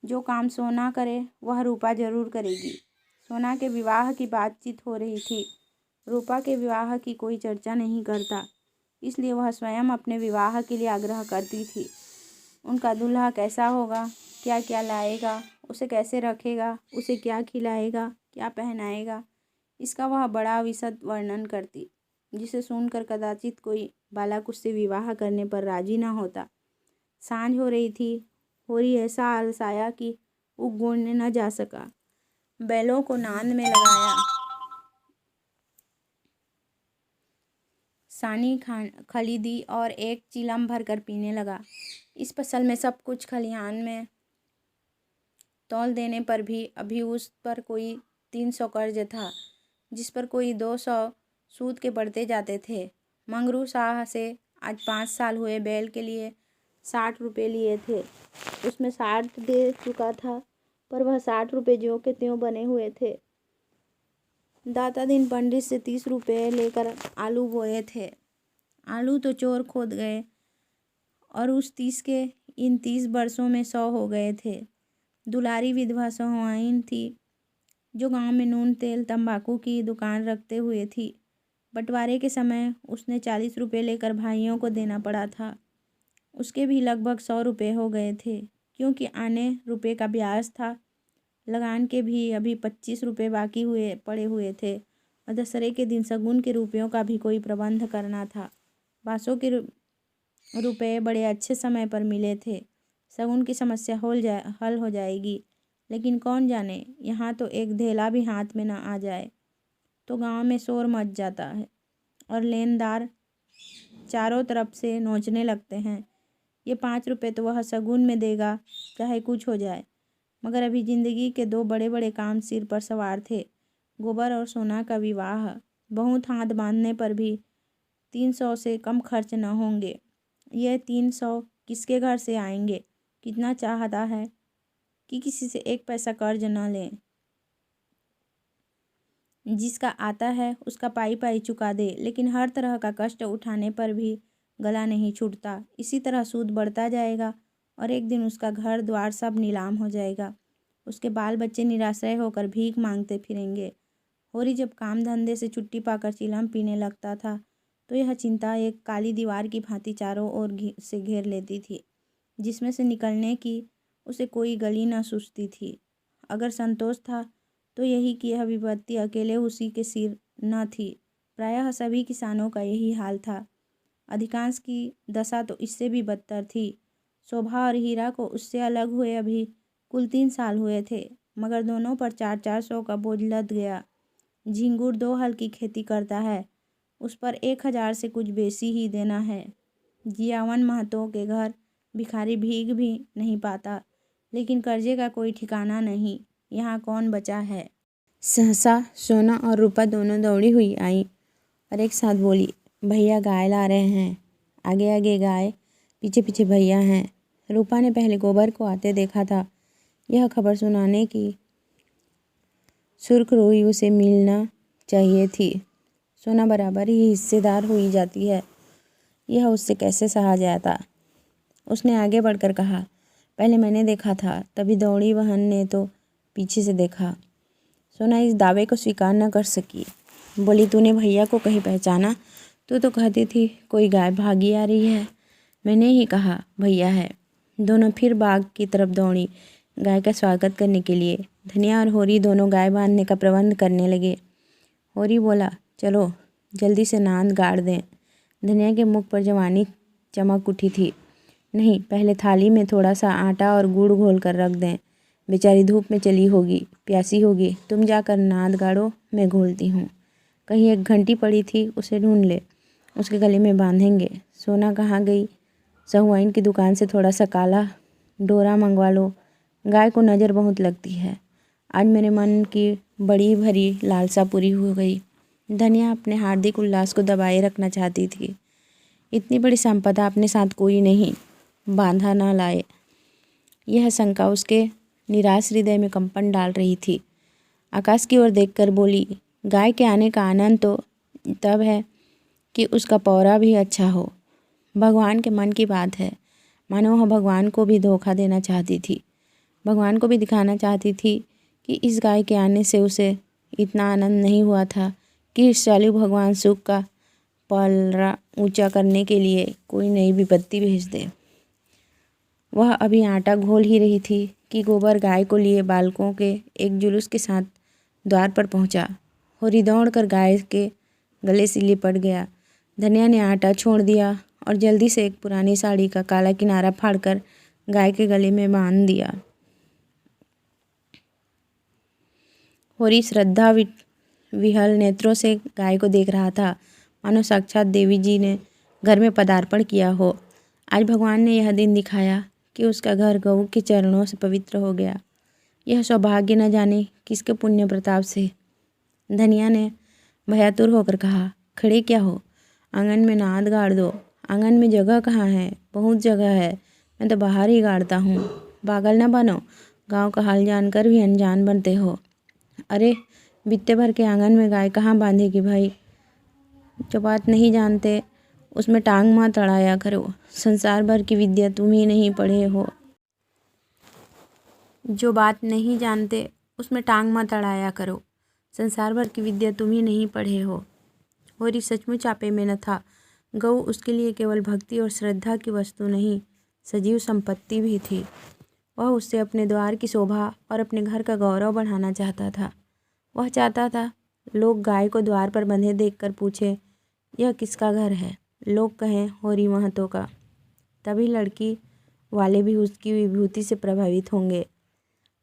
जो काम सोना करे वह रूपा जरूर करेगी। सोना के विवाह की बातचीत हो रही थी। रूपा के विवाह की कोई चर्चा नहीं करता, इसलिए वह स्वयं अपने विवाह के लिए आग्रह करती थी। उनका दूल्हा कैसा होगा, क्या क्या लाएगा, उसे कैसे रखेगा, उसे क्या खिलाएगा, क्या पहनाएगा, इसका वह बड़ा विशद वर्णन करती, जिसे सुनकर कदाचित कोई बालक उससे विवाह करने पर राजी न होता। सांझ हो रही थी। होरी ऐसा आलसाया कि वो गोड़ने न जा सका। बैलों को नांद में लगाया। सानी खरीदी और एक चिलम भरकर पीने लगा। इस फसल में सब कुछ खलिहान में तौल देने पर भी अभी उस पर कोई 300 कर्ज था, जिस पर कोई 200 सूद के बढ़ते जाते थे। मंगरू शाह से आज 5 साल हुए बैल के लिए 60 रुपये लिए थे। उसमें 60 दे चुका था, पर वह 60 रुपये ज्यों के त्यों बने हुए थे। दाता दिन पंडित से 30 रुपये लेकर आलू बोए थे। आलू तो चोर खोद गए और उस 30 के इन 30 वर्षों में 100 हो गए थे। दुलारी विधवा सहुआइन थी, जो गांव में नून तेल तंबाकू की दुकान रखते हुए थी। बंटवारे के समय उसने 40 रुपये लेकर भाइयों को देना पड़ा था। उसके भी लगभग 100 रुपये हो गए थे, क्योंकि आने रुपये का ब्याज था। लगान के भी अभी 25 रुपये बाकी पड़े हुए थे और दशहरे के दिन शगुन के रुपयों का भी कोई प्रबंध करना था। बासों के रुपये बड़े अच्छे समय पर मिले थे। शगुन की समस्या हल हो जाएगी, लेकिन कौन जाने यहाँ तो एक धेला भी हाथ में न आ जाए तो गांव में शोर मच जाता है और लेनदार चारों तरफ से नोचने लगते हैं। ये 5 रुपये तो वह शगुन में देगा, चाहे कुछ हो जाए। मगर अभी जिंदगी के 2 बड़े बड़े काम सिर पर सवार थे, गोबर और सोना का विवाह। बहुत हाथ बांधने पर भी 300 से कम खर्च न होंगे। ये 300 किसके घर से आएंगे? कितना चाहता है कि किसी से 1 पैसा कर्ज न लें। जिसका आता है उसका पाई पाई चुका दे, लेकिन हर तरह का कष्ट उठाने पर भी गला नहीं छूटता। इसी तरह सूद बढ़ता जाएगा और एक दिन उसका घर द्वार सब नीलाम हो जाएगा। उसके बाल बच्चे निराश्रय होकर भीख मांगते फिरेंगे। होरी जब काम धंधे से छुट्टी पाकर चिलम पीने लगता था तो यह चिंता एक काली दीवार की भांति चारों ओर से घेर लेती थी, जिसमें से निकलने की उसे कोई गली न सूझती थी। अगर संतोष था तो यही कि यह विपत्ति अकेले उसी के सिर न थी। प्रायः सभी किसानों का यही हाल था। अधिकांश की दशा तो इससे भी बदतर थी। शोभा और हीरा को उससे अलग हुए अभी कुल 3 साल हुए थे, मगर दोनों पर 400 का बोझ लद गया। झिंगुर 2 हल की खेती करता है, उस पर 1000 से कुछ बेसी ही देना है। जियावन महतो के घर भिखारी भीख भी नहीं पाता, लेकिन कर्जे का कोई ठिकाना नहीं। यहाँ कौन बचा है? सहसा सोना और रूपा दोनों दौड़ी हुई आई और एक साथ बोली, भैया गाय ला रहे हैं। आगे आगे गाय, पीछे पीछे भैया हैं। रूपा ने पहले गोबर को आते देखा था। यह खबर सुनाने की सुर्खरुई उसे मिलना चाहिए थी। सोना बराबर ही हिस्सेदार हुई जाती है, यह उससे कैसे सहा जाता। उसने आगे बढ़कर कहा, पहले मैंने देखा था, तभी दौड़ी बहन ने तो पीछे से देखा। सोना इस दावे को स्वीकार न कर सकी। बोली, तूने भैया को कहीं पहचाना? तू तो कहती थी कोई गाय भागी आ रही है। मैंने ही कहा भैया है। दोनों फिर बाग की तरफ दौड़ी गाय का स्वागत करने के लिए। धनिया और होरी दोनों गाय बांधने का प्रबंध करने लगे। होरी बोला, चलो जल्दी से नांद गाड़ दें। धनिया के मुख पर जवानी चमक उठी थी। नहीं, पहले थाली में थोड़ा सा आटा और गुड़ घोल कर रख दें। बेचारी धूप में चली होगी, प्यासी होगी। तुम जाकर नाद गाड़ो, मैं घोलती हूँ। कहीं एक घंटी पड़ी थी, उसे ढूंढ ले, उसके गले में बांधेंगे। सोना कहाँ गई? सहुआइन की दुकान से थोड़ा सा काला डोरा मंगवा लो। गाय को नज़र बहुत लगती है। आज मेरे मन की बड़ी भरी लालसा पूरी हो गई। धनिया अपने हार्दिक उल्लास को दबाए रखना चाहती थी। इतनी बड़ी संपदा अपने साथ कोई नहीं बांधा ना लाए, यह शंका उसके निराश हृदय में कंपन डाल रही थी। आकाश की ओर देखकर बोली, गाय के आने का आनंद तो तब है कि उसका पौरा भी अच्छा हो। भगवान के मन की बात है। मानो वह भगवान को भी धोखा देना चाहती थी। भगवान को भी दिखाना चाहती थी कि इस गाय के आने से उसे इतना आनंद नहीं हुआ था कि इस चालू भगवान सुख का पलड़ा ऊंचा करने के लिए कोई नई विपत्ति भेज दे। वह अभी आटा घोल ही रही थी कि गोबर गाय को लिए बालकों के एक जुलूस के साथ द्वार पर पहुंचा। होरी दौड़कर गाय के गले से लिपट गया। धनिया ने आटा छोड़ दिया और जल्दी से एक पुरानी साड़ी का काला किनारा फाड़कर गाय के गले में बांध दिया। होरी श्रद्धा विहल नेत्रों से गाय को देख रहा था, मानो साक्षात देवी जी ने घर में पदार्पण किया हो। आज भगवान ने यह दिन दिखाया कि उसका घर गऊ के चरणों से पवित्र हो गया। यह सौभाग्य न जाने किसके पुण्य प्रताप से। धनिया ने भयातुर होकर कहा, खड़े क्या हो, आंगन में नाद गाड़ दो। आंगन में जगह कहाँ है? बहुत जगह है, मैं तो बाहर ही गाड़ता हूँ। पागल न बनो, गांव का हाल जानकर भी अनजान बनते हो। अरे बित्ते भर के आंगन में गाय कहाँ बांधेगी भाई? जो बात नहीं जानते उसमें टांग मत अड़ाया करो। संसार भर की विद्या तुम ही नहीं पढ़े हो। जो बात नहीं जानते उसमें टांग मत अड़ाया करो। संसार भर की विद्या तुम ही नहीं पढ़े हो। होरी सचमुच आपे में न था। गऊ उसके लिए केवल भक्ति और श्रद्धा की वस्तु नहीं, सजीव संपत्ति भी थी। वह उससे अपने द्वार की शोभा और अपने घर का गौरव बढ़ाना चाहता था। वह चाहता था लोग गाय को द्वार पर बंधे देखकर पूछे, यह किसका घर है? लोग कहें, होरी महतो का। तभी लड़की वाले भी उसकी विभूति से प्रभावित होंगे।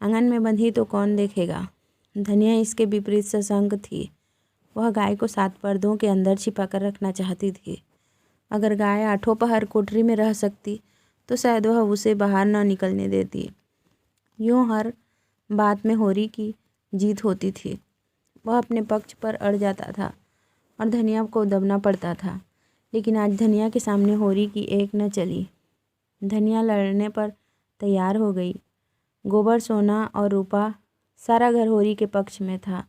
आंगन में बंधी तो कौन देखेगा? धनिया इसके विपरीत सशंक थी। वह गाय को 7 पर्दों के अंदर छिपा कर रखना चाहती थी। अगर गाय 8 पहर कोठरी में रह सकती तो शायद वह उसे बाहर न निकलने देती। यूँ हर बात में होरी की जीत होती थी। वह अपने पक्ष पर अड़ जाता था और धनिया को दबना पड़ता था। लेकिन आज धनिया के सामने होरी की एक न चली। धनिया लड़ने पर तैयार हो गई। गोबर, सोना और रूपा, सारा घर होरी के पक्ष में था,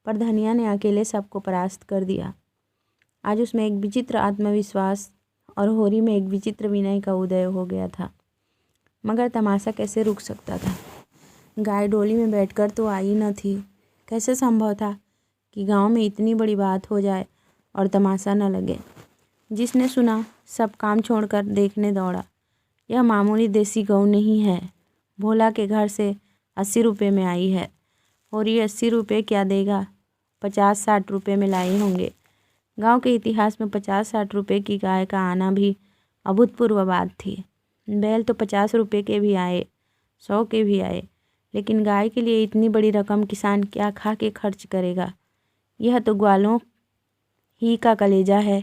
पर धनिया ने अकेले सबको परास्त कर दिया। आज उसमें एक विचित्र आत्मविश्वास और होरी में एक विचित्र विनय का उदय हो गया था। मगर तमाशा कैसे रुक सकता था? गाय डोली में बैठकर तो आई न थी। कैसे संभव था कि गांव में इतनी बड़ी बात हो जाए और तमाशा न लगे? जिसने सुना सब काम छोड़कर देखने दौड़ा। यह मामूली देसी गऊ नहीं है। भोला के घर से 80 रुपये में आई है। और ये 80 रुपये क्या देगा? 50-60 रुपये में लाए होंगे। गांव के इतिहास में 50-60 रुपये की गाय का आना भी अभूतपूर्व बात थी। बैल तो 50 रुपये के भी आए, 100 के भी आए, लेकिन गाय के लिए इतनी बड़ी रकम किसान क्या खा के खर्च करेगा? यह तो ग्वालों ही का कलेजा है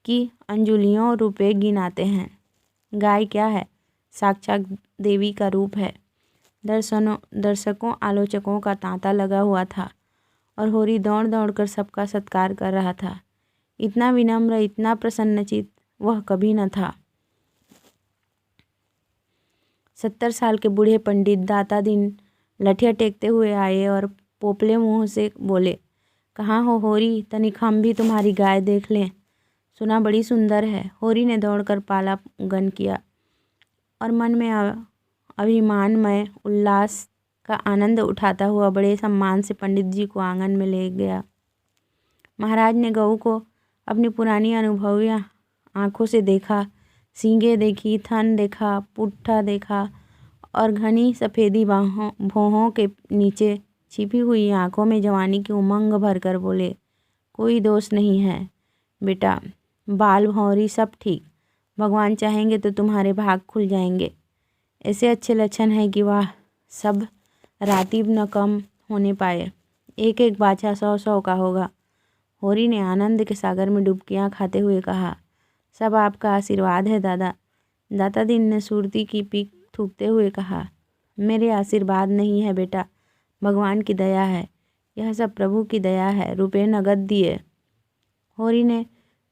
कि अंजुलियों रुपये गिनाते हैं। गाय क्या है? साक्षात देवी का रूप है। दर्शकों आलोचकों का तांता लगा हुआ था और होरी दौड़ दौड़ कर सबका सत्कार कर रहा था। इतना विनम्र, इतना प्रसन्नचित वह कभी न था। 70 साल के बूढ़े पंडित दाता दिन लठिया टेकते हुए आए और पोपले मुंह से बोले, कहाँ हो होरी, तनिक हम भी तुम्हारी गाय देख लें। सुना बड़ी सुंदर है। होरी ने दौड़कर पाला गन किया और मन में अभिमानमय उल्लास का आनंद उठाता हुआ बड़े सम्मान से पंडित जी को आंगन में ले गया। महाराज ने गऊ को अपनी पुरानी अनुभवी आंखों से देखा। सींगें देखी, थन देखा, पुट्ठा देखा और घनी सफ़ेदी भौहों के नीचे छिपी हुई आंखों में जवानी की उमंग भरकर बोले, कोई दोष नहीं है बेटा, बाल भौरी सब ठीक। भगवान चाहेंगे तो तुम्हारे भाग खुल जाएंगे। ऐसे अच्छे लक्षण हैं कि वह सब रातीब न कम होने पाए। एक एक बाछा 100-100 का होगा। होरी ने आनंद के सागर में डुबकियां खाते हुए कहा, सब आपका आशीर्वाद है दादा। दाता दिन ने सुरती की पीक थूकते हुए कहा, मेरे आशीर्वाद नहीं है बेटा, भगवान की दया है। यह सब प्रभु की दया है। रुपये नगद दिए। होरी ने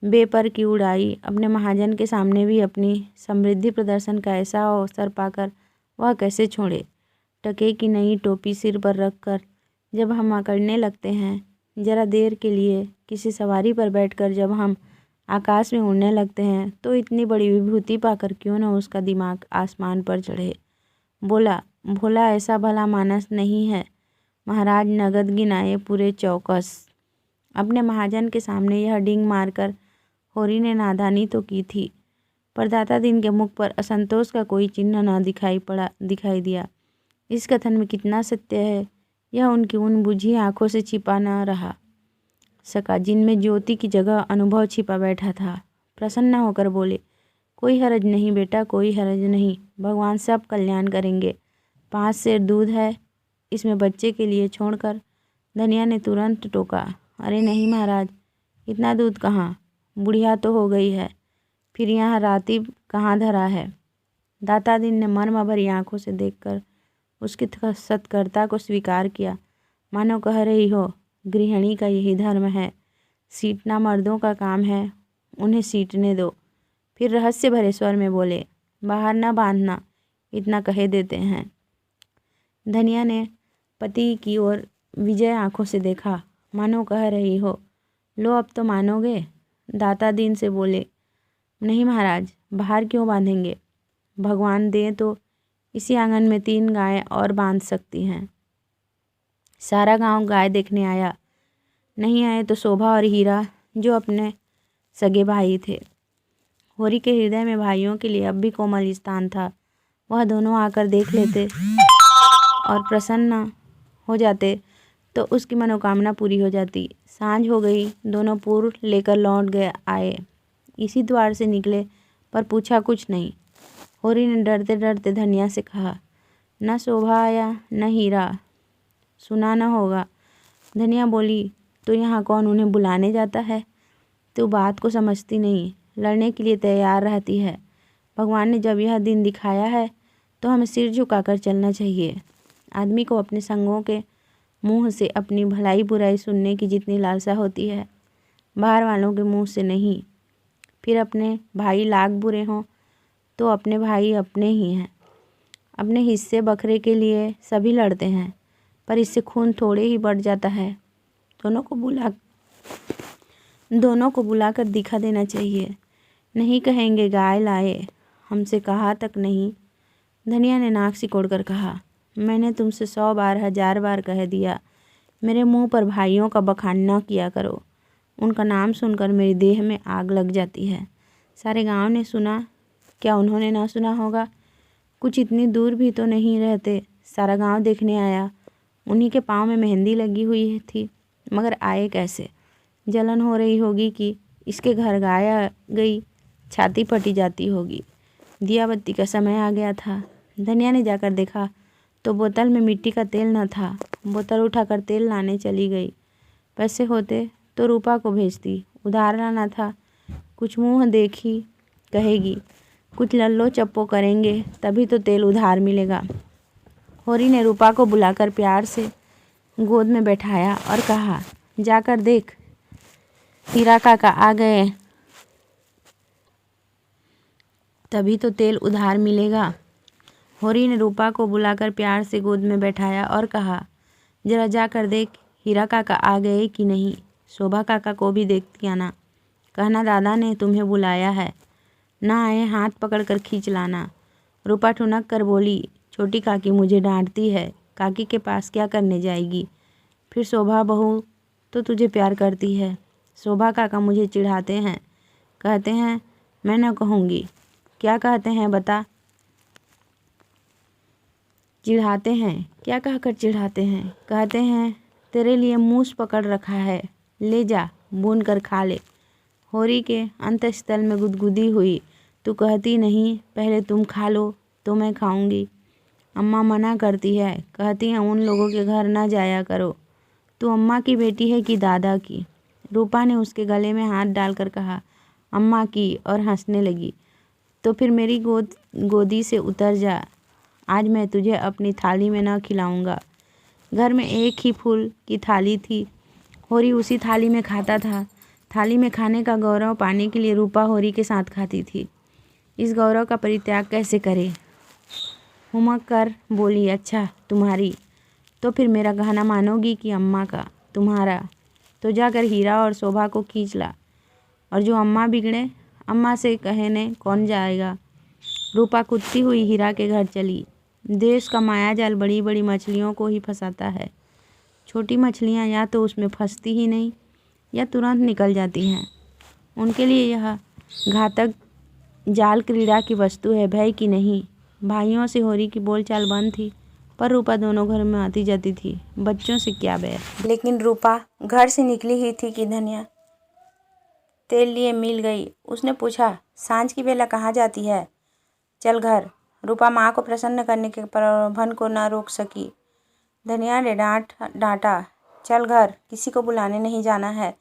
बेपर की उड़ाई। अपने महाजन के सामने भी अपनी समृद्धि प्रदर्शन का ऐसा अवसर पाकर वह कैसे छोड़े? टके की नई टोपी सिर पर रखकर जब हम अकड़ने लगते हैं, जरा देर के लिए किसी सवारी पर बैठकर जब हम आकाश में उड़ने लगते हैं, तो इतनी बड़ी विभूति पाकर क्यों न उसका दिमाग आसमान पर चढ़े। बोला, भोला ऐसा भला मानस नहीं है। महाराज नगद गिनाए पूरे चौकस। अपने महाजन के सामने यह डींग मारकर होरी ने नादानी तो की थी, पर दाता दिन के मुख पर असंतोष का कोई चिन्ह न दिखाई दिया। इस कथन में कितना सत्य है, यह उनकी उन बुझी आंखों से छिपा न रहा सका, जिनमें ज्योति की जगह अनुभव छिपा बैठा था। प्रसन्न होकर बोले, कोई हरज नहीं बेटा, कोई हरज नहीं, भगवान सब कल्याण करेंगे। 5 सेर दूध है, इसमें बच्चे के लिए छोड़कर। धनिया ने तुरंत टोका, अरे नहीं महाराज, इतना दूध कहाँ, बुढ़िया तो हो गई है, फिर यहाँ रातीब कहाँ धरा है। दाता दिन ने मर्म भरी आंखों से देखकर उसकी सत्कर्ता को स्वीकार किया, मानो कह रही हो, गृहिणी का यही धर्म है, सीटना मर्दों का काम है, उन्हें सीटने दो। फिर रहस्य भरे स्वर में बोले, बाहर न बांधना, इतना कहे देते हैं। धनिया ने पति की ओर विजय आंखों से देखा, मानो कह रही हो, लो अब तो मानोगे। दाता दिन से बोले, नहीं महाराज, बाहर क्यों बांधेंगे, भगवान दें तो इसी आंगन में 3 गायें और बांध सकती हैं। सारा गांव गाय देखने आया, नहीं आए तो शोभा और हीरा जो अपने सगे भाई थे। होरी के हृदय में भाइयों के लिए अब भी कोमल स्थान था। वह दोनों आकर देख लेते और प्रसन्न हो जाते तो उसकी मनोकामना पूरी हो जाती। सांझ हो गई, दोनों पूर लेकर लौट गए आए। इसी द्वार से निकले पर पूछा कुछ नहीं। होरी ने डरते डरते धनिया से कहा, न शोभा आया न हीरा, सुना न होगा। धनिया बोली, तो यहाँ कौन उन्हें बुलाने जाता है? तू बात को समझती नहीं, लड़ने के लिए तैयार रहती है। भगवान ने जब यह दिन दिखाया है तो हमें सिर झुकाकर चलना चाहिए। आदमी को अपने संगों के मुंह से अपनी भलाई बुराई सुनने की जितनी लालसा होती है, बाहर वालों के मुंह से नहीं। फिर अपने भाई लाख बुरे हों तो अपने भाई अपने ही हैं। अपने हिस्से बखरे के लिए सभी लड़ते हैं, पर इससे खून थोड़े ही बढ़ जाता है। दोनों को बुलाकर दिखा देना चाहिए। नहीं कहेंगे गाय लाए, हमसे कहा तक नहीं। धनिया ने नाक सिकोड़कर कहा, मैंने तुमसे 100 बार 1000 बार कह दिया, मेरे मुंह पर भाइयों का बखान न किया करो। उनका नाम सुनकर मेरी देह में आग लग जाती है। सारे गांव ने सुना, क्या उन्होंने ना सुना होगा? कुछ इतनी दूर भी तो नहीं रहते, सारा गांव देखने आया। उन्हीं के पाँव में मेहंदी लगी हुई थी, मगर आए कैसे? जलन हो रही होगी कि इसके घर गाय आ गई, छाती फटी जाती होगी। दिया बत्ती का समय आ गया था। धनिया ने जाकर देखा तो बोतल में मिट्टी का तेल न था। बोतल उठाकर तेल लाने चली गई। पैसे होते तो रूपा को भेजती, उधार लाना था। कुछ मुँह देखी कहेगी, कुछ लल्लो चप्पो करेंगे तभी तो तेल उधार मिलेगा। होरी ने रूपा को बुलाकर प्यार से गोद में बैठाया और कहा, जाकर देख, हीरा काका आ गए, तभी तो तेल उधार मिलेगा। होरी ने रूपा को बुलाकर प्यार से गोद में बैठाया और कहा, जरा जाकर देख, हीरा काका आ गए कि नहीं। शोभा काका को भी देखती आना, कहना दादा ने तुम्हें बुलाया है। ना आए हाथ पकड़कर खींच लाना। रूपा ठुनक कर बोली, छोटी काकी मुझे डांटती है, काकी के पास क्या करने जाएगी? फिर शोभा बहू तो तुझे प्यार करती है। शोभा काका मुझे चिढ़ाते हैं, कहते हैं मैं न कहूँगी। क्या कहते हैं बता? चिढ़ाते हैं, क्या कहकर चिढ़ाते हैं? कहते हैं तेरे लिए मूस पकड़ रखा है, ले जा भून कर खा ले। होरी के अंतस्थल में गुदगुदी हुई। तू कहती नहीं, पहले तुम खा लो तो मैं खाऊंगी। अम्मा मना करती है, कहती हैं उन लोगों के घर ना जाया करो। तू अम्मा की बेटी है कि दादा की? रूपा ने उसके गले में हाथ डालकर कहा, अम्मा की, और हंसने लगी। तो फिर मेरी गोदी से उतर जा। आज मैं तुझे अपनी थाली में न खिलाऊंगा। घर में एक ही फूल की थाली थी, होरी उसी थाली में खाता था। थाली में खाने का गौरव पाने के लिए रूपा होरी के साथ खाती थी। इस गौरव का परित्याग कैसे करे? हुमक कर बोली, अच्छा तुम्हारी, तो फिर मेरा कहना मानोगी कि अम्मा का? तुम्हारा तो जाकर हीरा और शोभा को खींच ला, और जो अम्मा बिगड़े, अम्मा से कहने कौन जाएगा? रूपा कूदती हुई हीरा के घर चली। देश का मायाजाल बड़ी बड़ी मछलियों को ही फंसाता है। छोटी मछलियाँ या तो उसमें फंसती ही नहीं या तुरंत निकल जाती हैं। उनके लिए यह घातक जाल क्रीड़ा की वस्तु है, भय की नहीं। भाइयों से होरी की बोलचाल बंद थी, पर रूपा दोनों घर में आती जाती थी। बच्चों से क्या बैर। लेकिन रूपा घर से निकली ही थी कि धनिया तेल लिए मिल गई। उसने पूछा, सांझ की बेला कहाँ जाती है? चल घर। रूपा माँ को प्रसन्न करने के प्रलोभन को न रोक सकी। धनिया ने डांटा, चल घर, किसी को बुलाने नहीं जाना है।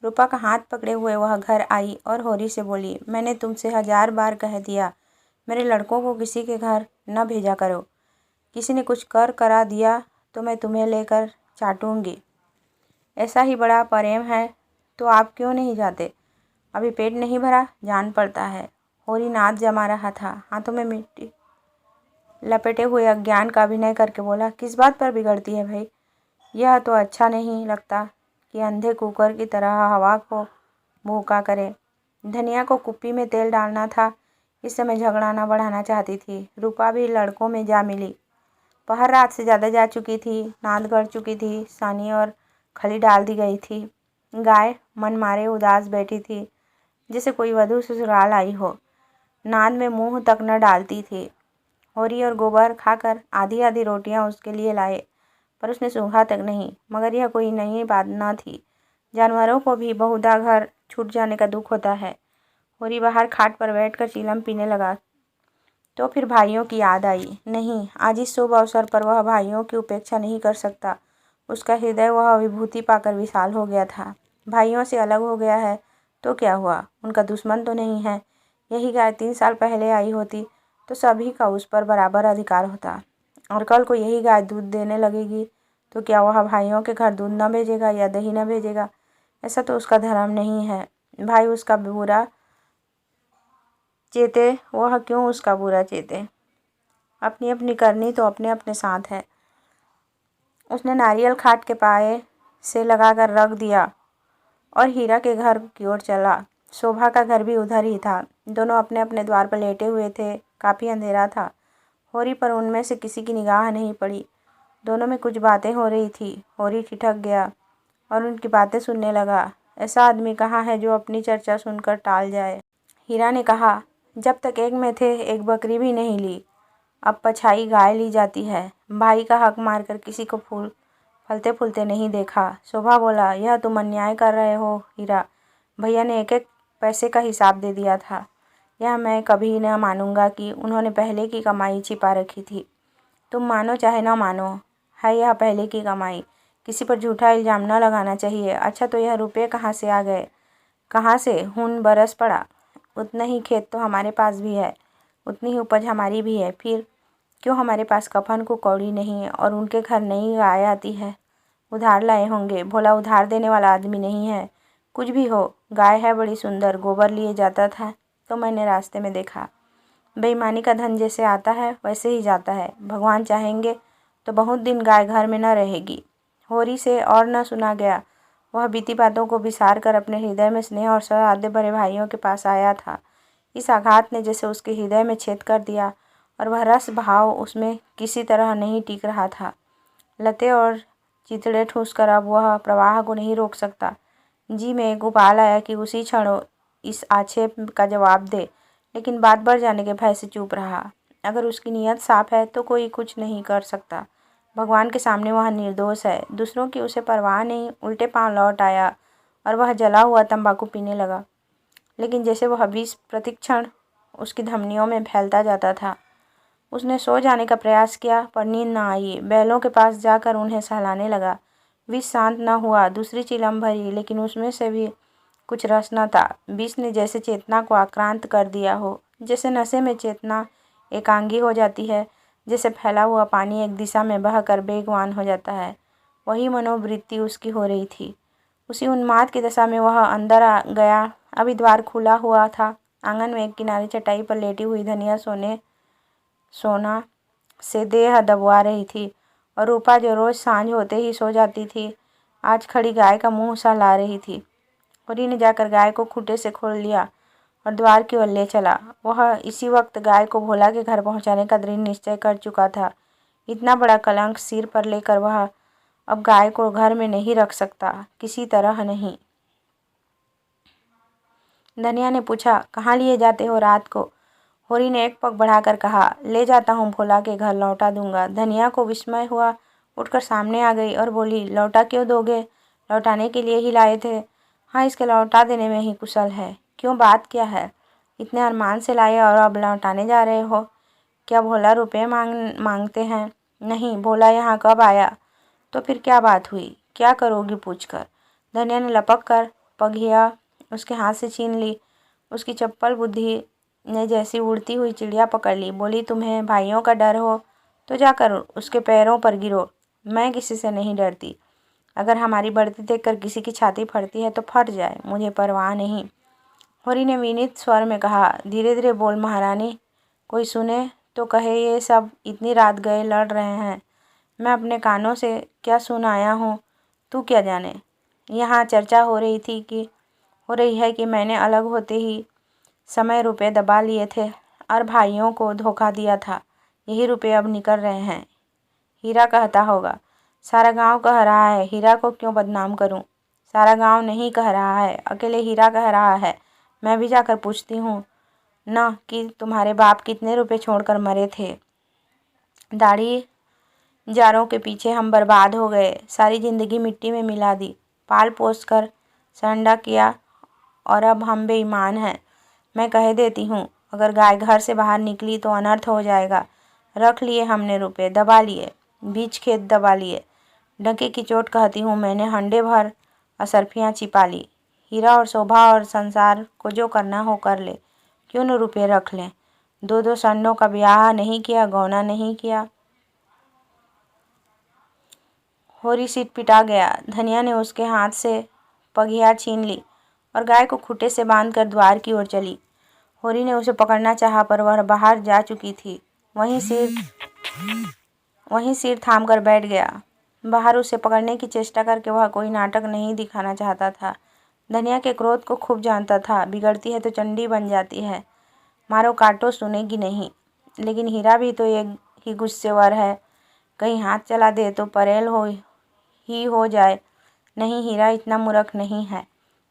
रूपा का हाथ पकड़े हुए वह घर आई और होरी से बोली, मैंने तुमसे 1000 बार कह दिया, मेरे लड़कों को किसी के घर न भेजा करो। किसी ने कुछ करा दिया तो मैं तुम्हें लेकर चाटूंगी। ऐसा ही बड़ा प्रेम है तो आप क्यों नहीं जाते? अभी पेट नहीं भरा, जान पड़ता है। होरी नाद जमा रहा था, हाथों में मिट्टी लपेटे हुए अज्ञान का अभिनय करके बोला, किस बात पर बिगड़ती है भाई? यह तो अच्छा नहीं लगता कि अंधे कुकर की तरह हवा को भूखा करे। धनिया को कुप्पी में तेल डालना था, इस समय झगड़ा न बढ़ाना चाहती थी। रूपा भी लड़कों में जा मिली। पहर रात से ज़्यादा जा चुकी थी, नाद गड़ चुकी थी, सानी और खली डाल दी गई थी। गाय मन मारे उदास बैठी थी, जैसे कोई वधू ससुराल आई हो। नाद में मुंह तक न डालती थी। होरी और गोबर खाकर आधी आधी रोटियां उसके लिए लाए, पर उसने सूंघा तक नहीं। मगर यह कोई नई बात न थी। जानवरों को भी बहुधा घर छूट जाने का दुख होता है। होरी बाहर खाट पर बैठकर चीलम पीने लगा तो फिर भाइयों की याद आई। नहीं, आज इस शुभ अवसर पर वह भाइयों की उपेक्षा नहीं कर सकता। उसका हृदय वह विभूति पाकर विशाल हो गया था। भाइयों से अलग हो गया है तो क्या हुआ, उनका दुश्मन तो नहीं है। यही गाय 3 साल पहले आई होती तो सभी का उस पर बराबर अधिकार होता। और कल को यही गाय दूध देने लगेगी तो क्या वह भाइयों के घर दूध न भेजेगा या दही न भेजेगा? ऐसा तो उसका धर्म नहीं है। भाई उसका बुरा चेते, वह क्यों उसका बुरा चेते? अपनी अपनी करनी तो अपने अपने साथ है। उसने नारियल खाट के पाए से लगाकर रख दिया और हीरा के घर की ओर चला। शोभा का घर भी उधर ही था। दोनों अपने अपने द्वार पर लेटे हुए थे। काफ़ी अंधेरा था। होरी पर उनमें से किसी की निगाह नहीं पड़ी। दोनों में कुछ बातें हो रही थी। होरी ठिठक गया और उनकी बातें सुनने लगा। ऐसा आदमी कहाँ है जो अपनी चर्चा सुनकर टाल जाए? हीरा ने कहा, जब तक एक में थे एक बकरी भी नहीं ली, अब पछाई गाय ली जाती है। भाई का हक मारकर किसी को फलते फूलते नहीं देखा। शोभा बोला, यह तुम अन्याय कर रहे हो हीरा। भैया ने एक एक पैसे का हिसाब दे दिया था। यह मैं कभी न मानूंगा कि उन्होंने पहले की कमाई छिपा रखी थी। तुम मानो चाहे न मानो, है यह पहले की कमाई। किसी पर झूठा इल्ज़ाम न लगाना चाहिए। अच्छा, तो यह रुपये कहाँ से आ गए? कहाँ से? खून बरस पड़ा। उतना ही खेत तो हमारे पास भी है, उतनी ही उपज हमारी भी है। फिर क्यों हमारे पास कफन को कौड़ी नहीं है और उनके घर नई गाय आती है? उधार लाए होंगे। भोला उधार देने वाला आदमी नहीं है। कुछ भी हो, गाय है बड़ी सुंदर। गोबर लिए जाता था तो मैंने रास्ते में देखा। बेईमानी का धन जैसे आता है वैसे ही जाता है। भगवान चाहेंगे तो बहुत दिन गाय घर में न रहेगी। होरी से और न सुना गया। वह बीती बातों को विसार कर अपने हृदय में स्नेह और सौहार्द भरे भाइयों के पास आया था। इस आघात ने जैसे उसके हृदय में छेद कर दिया और वह रस भाव उसमें किसी तरह नहीं टिक रहा था। लते और चितड़े ठूंसकर अब वह प्रवाह को नहीं रोक सकता। जी में एक उबाल आया कि उसी क्षण इस आक्षेप का जवाब दे, लेकिन बात बढ़ जाने के भय से चुप रहा। अगर उसकी नीयत साफ है तो कोई कुछ नहीं कर सकता। भगवान के सामने वह निर्दोष है। दूसरों की उसे परवाह नहीं। उल्टे पांव लौट आया और वह जला हुआ तंबाकू पीने लगा, लेकिन जैसे वह विष प्रतिक्षण उसकी धमनियों में फैलता जाता था। उसने सो जाने का प्रयास किया पर नींद न आई। बैलों के पास जाकर उन्हें सहलाने लगा। विष शांत न हुआ। दूसरी चिलम भरी, लेकिन उसमें से भी कुछ रस न था। विष ने जैसे चेतना को आक्रांत कर दिया हो। जैसे नशे में चेतना एकांगी हो जाती है, जैसे फैला हुआ पानी एक दिशा में बहकर बेगवान हो जाता है, वही मनोवृत्ति उसकी हो रही थी। उसी उन्माद की दशा में वह अंदर आ गया। अभी द्वार खुला हुआ था। आंगन में एक किनारे चटाई पर लेटी हुई धनिया सोना से देह दबवा रही थी और रूपा जो रोज सांझ होते ही सो जाती थी, आज खड़ी गाय का मुंह सहला रही थी। होरी ने जाकर गाय को खूंटे से खोल लिया और द्वार की ओर ले चला। वह इसी वक्त गाय को भोला के घर पहुंचाने का दृढ़ निश्चय कर चुका था। इतना बड़ा कलंक सिर पर लेकर वह अब गाय को घर में नहीं रख सकता, किसी तरह नहीं। धनिया ने पूछा, कहाँ लिए जाते हो रात को? होरी ने एक पग बढ़ाकर कहा, ले जाता हूँ भोला के घर, लौटा दूंगा। धनिया को विस्मय हुआ। उठकर सामने आ गई और बोली, लौटा क्यों दोगे? लौटाने के लिए ही लाए थे। हाँ, इसके लौटा देने में ही कुशल है। क्यों, बात क्या है? इतने अरमान से लाए और अब लौटाने जा रहे हो? क्या भोला रुपये मांगते हैं? नहीं। भोला यहाँ कब आया? तो फिर क्या बात हुई? क्या करोगी पूछकर? धनिया ने लपक कर पगिया उसके हाथ से छीन ली। उसकी चप्पल बुद्धि ने जैसी उड़ती हुई चिड़िया पकड़ ली। बोली, तुम्हें भाइयों का डर हो तो जाकर उसके पैरों पर गिरो। मैं किसी से नहीं डरती। अगर हमारी बढ़ती देखकर किसी की छाती फटती है तो फट जाए, मुझे परवाह नहीं। होरी ने विनीत स्वर में कहा, धीरे धीरे बोल महारानी, कोई सुने तो कहे ये सब इतनी रात गए लड़ रहे हैं। मैं अपने कानों से क्या सुन आया हूँ, तू क्या जाने। यहाँ चर्चा हो रही है कि मैंने अलग होते ही समय रुपए दबा लिए थे और भाइयों को धोखा दिया था। यही रुपए अब निकल रहे हैं। हीरा कहता होगा। सारा गांव कह रहा है, हीरा को क्यों बदनाम करूं? सारा गांव नहीं कह रहा है, अकेले हीरा कह रहा है। मैं भी जाकर पूछती हूँ न कि तुम्हारे बाप कितने रुपए छोड़कर मरे थे। दाढ़ी जारों के पीछे हम बर्बाद हो गए, सारी जिंदगी मिट्टी में मिला दी, पाल पोस कर संडा किया और अब हम बेईमान हैं। मैं कह देती हूँ, अगर गाय घर से बाहर निकली तो अनर्थ हो जाएगा। रख लिए हमने रुपए, दबा लिए, बीच खेत दबा लिए। डंके की चोट कहती हूँ, मैंने हंडे भर असरफियाँ छिपा ली। हीरा और शोभा और संसार को जो करना हो कर ले, क्यों न रुपये रख लें। 2-2 संडों का ब्याह नहीं किया, गौना नहीं किया। होरी सिर पिटा गया। धनिया ने उसके हाथ से पघिया छीन ली और गाय को खूंटे से बांधकर द्वार की ओर चली। होरी ने उसे पकड़ना चाहा पर वह बाहर जा चुकी थी। वहीं सिर थाम कर बैठ गया। बाहर उसे पकड़ने की चेष्टा करके वह कोई नाटक नहीं दिखाना चाहता था। धनिया के क्रोध को खूब जानता था, बिगड़ती है तो चंडी बन जाती है, मारो काटो सुनेगी नहीं। लेकिन हीरा भी तो एक ही गुस्सेवर है, कहीं हाथ चला दे तो परेल हो जाए। नहीं, हीरा इतना मूर्ख नहीं है।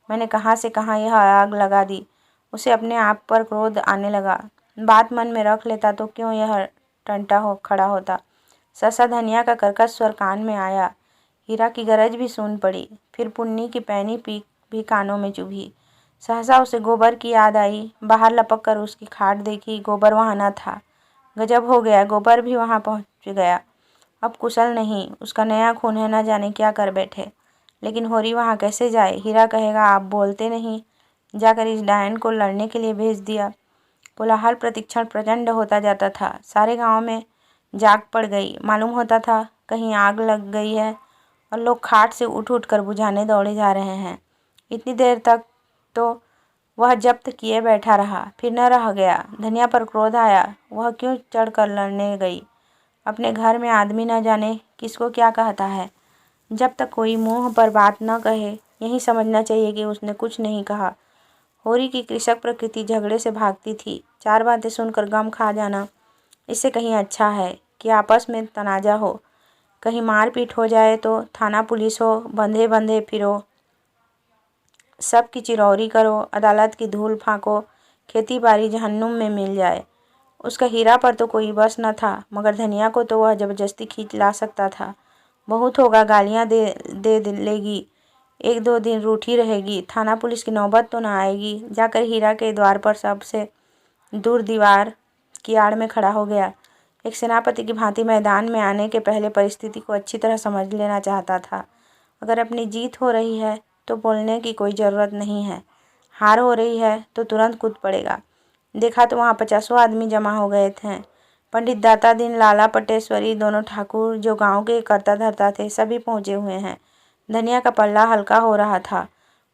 मैंने कहाँ से कहाँ यह आग लगा दी। उसे अपने आप पर क्रोध आने लगा। बात मन में रख लेता तो क्यों यह टंटा खड़ा होता। सहसा धनिया का कर्कश स्वर कान में आया। हीरा की गरज भी सुन पड़ी। फिर पुन्नी की पैनी पीक भी कानों में चुभी। सहसा उसे गोबर की याद आई। बाहर लपक कर उसकी खाट देखी, गोबर वहाँ न था। गजब हो गया, गोबर भी वहाँ पहुँच गया। अब कुशल नहीं, उसका नया खून है, न जाने क्या कर बैठे। लेकिन होरी वहाँ कैसे जाए। हीरा कहेगा आप बोलते नहीं, जाकर इस डायन को लड़ने के लिए भेज दिया। कोलाहल प्रतिक्षण प्रचंड होता जाता था। सारे गांव में जाग पड़ गई। मालूम होता था कहीं आग लग गई है और लोग खाट से उठ उठ कर बुझाने दौड़े जा रहे हैं। इतनी देर तक तो वह जब्त किए बैठा रहा, फिर न रह गया। धनिया पर क्रोध आया। वह क्यों चढ़कर लड़ने गई। अपने घर में आदमी न जाने किसको क्या कहता है। जब तक कोई मुंह पर बात न कहे, यही समझना चाहिए कि उसने कुछ नहीं कहा। होरी की कृषक प्रकृति झगड़े से भागती थी। 4 बातें सुनकर गम खा जाना, इससे कहीं अच्छा है कि आपस में तनाजा हो। कहीं मारपीट हो जाए तो थाना पुलिस हो, बंधे बंधे फिरो, सबकी चिरौरी करो, अदालत की धूल फांको, खेती बाड़ी जहन्नुम में मिल जाए। उसका हीरा पर तो कोई बस न था, मगर धनिया को तो वह जबरदस्ती खींच ला सकता था। बहुत होगा, गालियाँ दे लेगी, 1-2 दिन रूठी रहेगी, थाना पुलिस की नौबत तो न आएगी। जाकर हीरा के द्वार पर सबसे दूर दीवार की आड़ में खड़ा हो गया। एक सेनापति की भांति मैदान में आने के पहले परिस्थिति को अच्छी तरह समझ लेना चाहता था। अगर अपनी जीत हो रही है तो बोलने की कोई ज़रूरत नहीं है, हार हो रही है तो तुरंत कूद पड़ेगा। देखा तो वहाँ 50 आदमी जमा हो गए थे। पंडित दाता दिन, लाला पटेश्वरी, दोनों ठाकुर जो गांव के करता धरता थे, सभी पहुँचे हुए हैं। धनिया का पल्ला हल्का हो रहा था।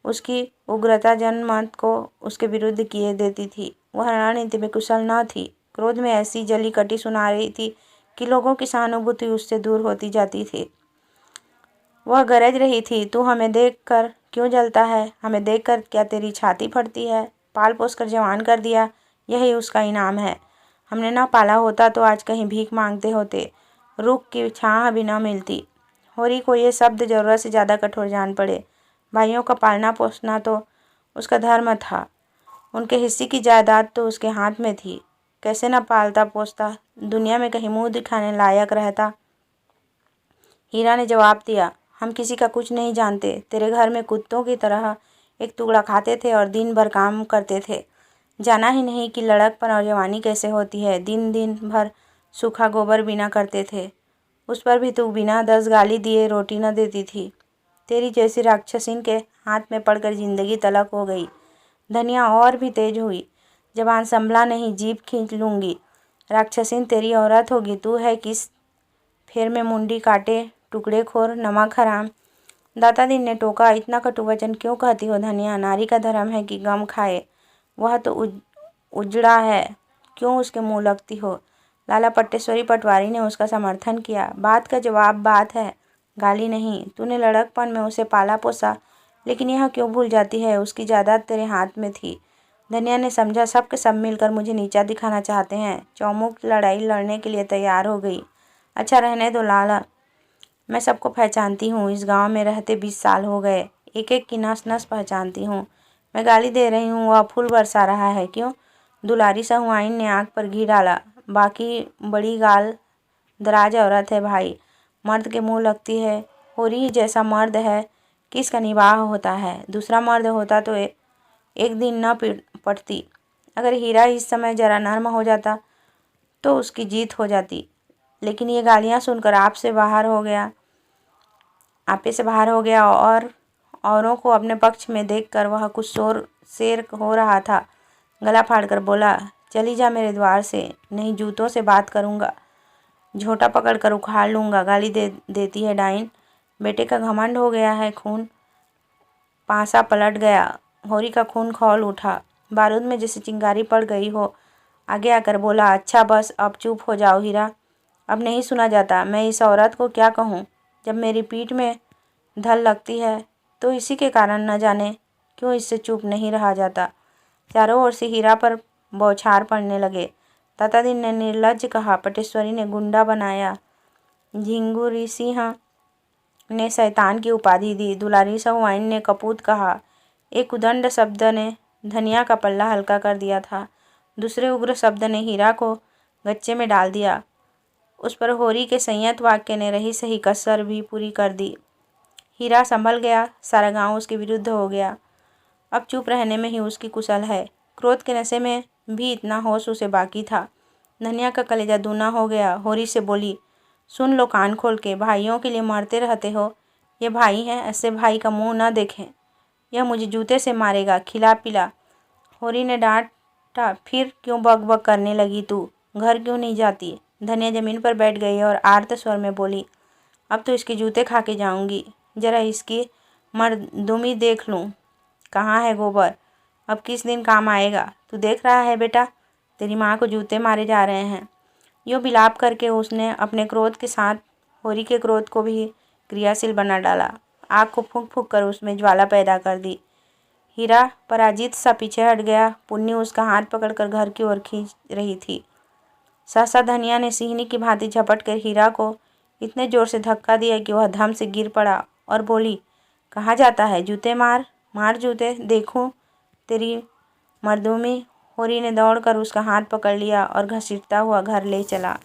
उसकी उग्रता जनमत को उसके विरुद्ध किए देती थी। वह रणनीति में कुशल न थी। क्रोध में ऐसी जली कटी सुना रही थी कि लोगों की सहानुभूति उससे दूर होती जाती थी। वह गरज रही थी, तू हमें देख कर क्यों जलता है। हमें देखकर क्या तेरी छाती फटती है। पाल पोस कर जवान कर दिया, यही उसका इनाम है। हमने न पाला होता तो आज कहीं भीख मांगते होते, रुख की छाह भी न मिलती। होरी को ये शब्द ज़रूरत से ज़्यादा कठोर जान पड़े। भाइयों का पालना पोसना तो उसका धर्म था। उनके हिस्से की जायदाद तो उसके हाथ में थी। कैसे न पालता पोसता, दुनिया में कहीं मुंह दिखाने लायक रहता। हीरा ने जवाब दिया, हम किसी का कुछ नहीं जानते। तेरे घर में कुत्तों की तरह एक टुकड़ा खाते थे और दिन भर काम करते थे। जाना ही नहीं कि लड़कपन और जवानी कैसे होती है। दिन दिन भर सूखा गोबर बिना करते थे, उस पर भी तू बिना 10 गाली दिए रोटी न देती थी। तेरी जैसी राक्षसीन के हाथ में पड़कर जिंदगी तलक हो गई। धनिया और भी तेज हुई। जबान संभला नहीं, जीभ खींच लूँगी। राक्षसीन तेरी औरत होगी, तू है किस फेर में मुंडी काटे, टुकड़े खोर, नमक हराम। दाता दिन ने टोका, इतना कटु वचन क्यों कहती हो धनिया। नारी का धर्म है कि गम खाए। वह तो उजड़ा है, क्यों उसके मुँह लगती हो। लाला पटेश्वरी पटवारी ने उसका समर्थन किया। बात का जवाब बात है, गाली नहीं। तूने लड़कपन में उसे पाला पोसा, लेकिन यह क्यों भूल जाती है उसकी जायदाद तेरे हाथ में थी। धनिया ने समझा सब के सब मिलकर मुझे नीचा दिखाना चाहते हैं। चौमुख लड़ाई लड़ने के लिए तैयार हो गई। अच्छा रहने दो लाला, मैं सबको पहचानती हूँ। इस गांव में रहते 20 साल हो गए। एक एक की नस नस पहचानती हूँ। मैं गाली दे रही हूँ, वह फूल बरसा रहा है। क्यों? दुलारी साहुआइन ने आँख पर घी डाला। बाकी बड़ी गाल दराज औरत है भाई, मर्द के मुँह लगती है। होरी ही जैसा मर्द है, किसका निबाह होता है। दूसरा मर्द होता तो एक दिन न पड़ती। अगर हीरा इस समय जरा नर्म हो जाता तो उसकी जीत हो जाती। लेकिन ये गालियाँ सुनकर आपे से बाहर हो गया और औरों को अपने पक्ष में देखकर वह कुछ शेर हो रहा था। गला फाड़कर बोला, चली जा मेरे द्वार से, नहीं जूतों से बात करूँगा, झोटा पकड़कर उखाड़ लूँगा। गाली देती है डाइन। बेटे का घमंड हो गया है। खून पासा पलट गया। होरी का खून खौल उठा। बारूद में जैसे चिंगारी पड़ गई हो। आगे आकर बोला, अच्छा बस अब चुप हो जाओ हीरा, अब नहीं सुना जाता। मैं इस औरत को क्या कहूँ? जब मेरी पीठ में धल लगती है तो इसी के कारण न जाने क्यों इससे चुप नहीं रहा जाता। चारों ओर से हीरा पर बौछार पड़ने लगे। तातादिन ने निर्लज्ज कहा, पटेश्वरी ने गुंडा बनाया, झिंगुरी सिंह ने शैतान की उपाधि दी, दुलारी साहुआइन ने कपूत कहा। एक उदंड शब्द ने धनिया का पल्ला हल्का कर दिया था। दूसरे उग्र शब्द ने हीरा को गच्चे में डाल दिया। उस पर होरी के संयत वाक्य ने रही सही कसर भी पूरी कर दी। हीरा संभल गया। सारा गांव उसके विरुद्ध हो गया। अब चुप रहने में ही उसकी कुशल है। क्रोध के नशे में भी इतना होश उसे बाकी था। धनिया का कलेजा दूना हो गया। होरी से बोली, सुन लो कान खोल के, भाइयों के लिए मरते रहते हो। ये भाई हैं, ऐसे भाई का मुंह न देखें। यह मुझे जूते से मारेगा, खिला पिला। होरी ने डांटा, फिर क्यों बक बक करने लगी तू? घर क्यों नहीं जाती? धनिया जमीन पर बैठ गई और आर्त स्वर में बोली, अब तो इसके जूते खा के जाऊंगी। जरा इसकी मर्दुमी देख लूँ। कहाँ है गोबर? अब किस दिन काम आएगा? तू देख रहा है बेटा, तेरी माँ को जूते मारे जा रहे हैं। यूँ विलाप करके उसने अपने क्रोध के साथ होरी के क्रोध को भी क्रियाशील बना डाला। आग को फूंक फूंक कर उसमें ज्वाला पैदा कर दी। हीरा पराजित सा पीछे हट गया। पुन्नी उसका हाथ पकड़कर घर की ओर खींच रही थी। सहसा धनिया ने सिंहनी की भांति झपट कर हीरा को इतने जोर से धक्का दिया कि वह धम से गिर पड़ा और बोली, कहाँ जाता है? जूते मार, मार जूते, देखूं तेरी मर्दूमी। होरी ने दौड़कर उसका हाथ पकड़ लिया और घसीटता हुआ घर ले चला।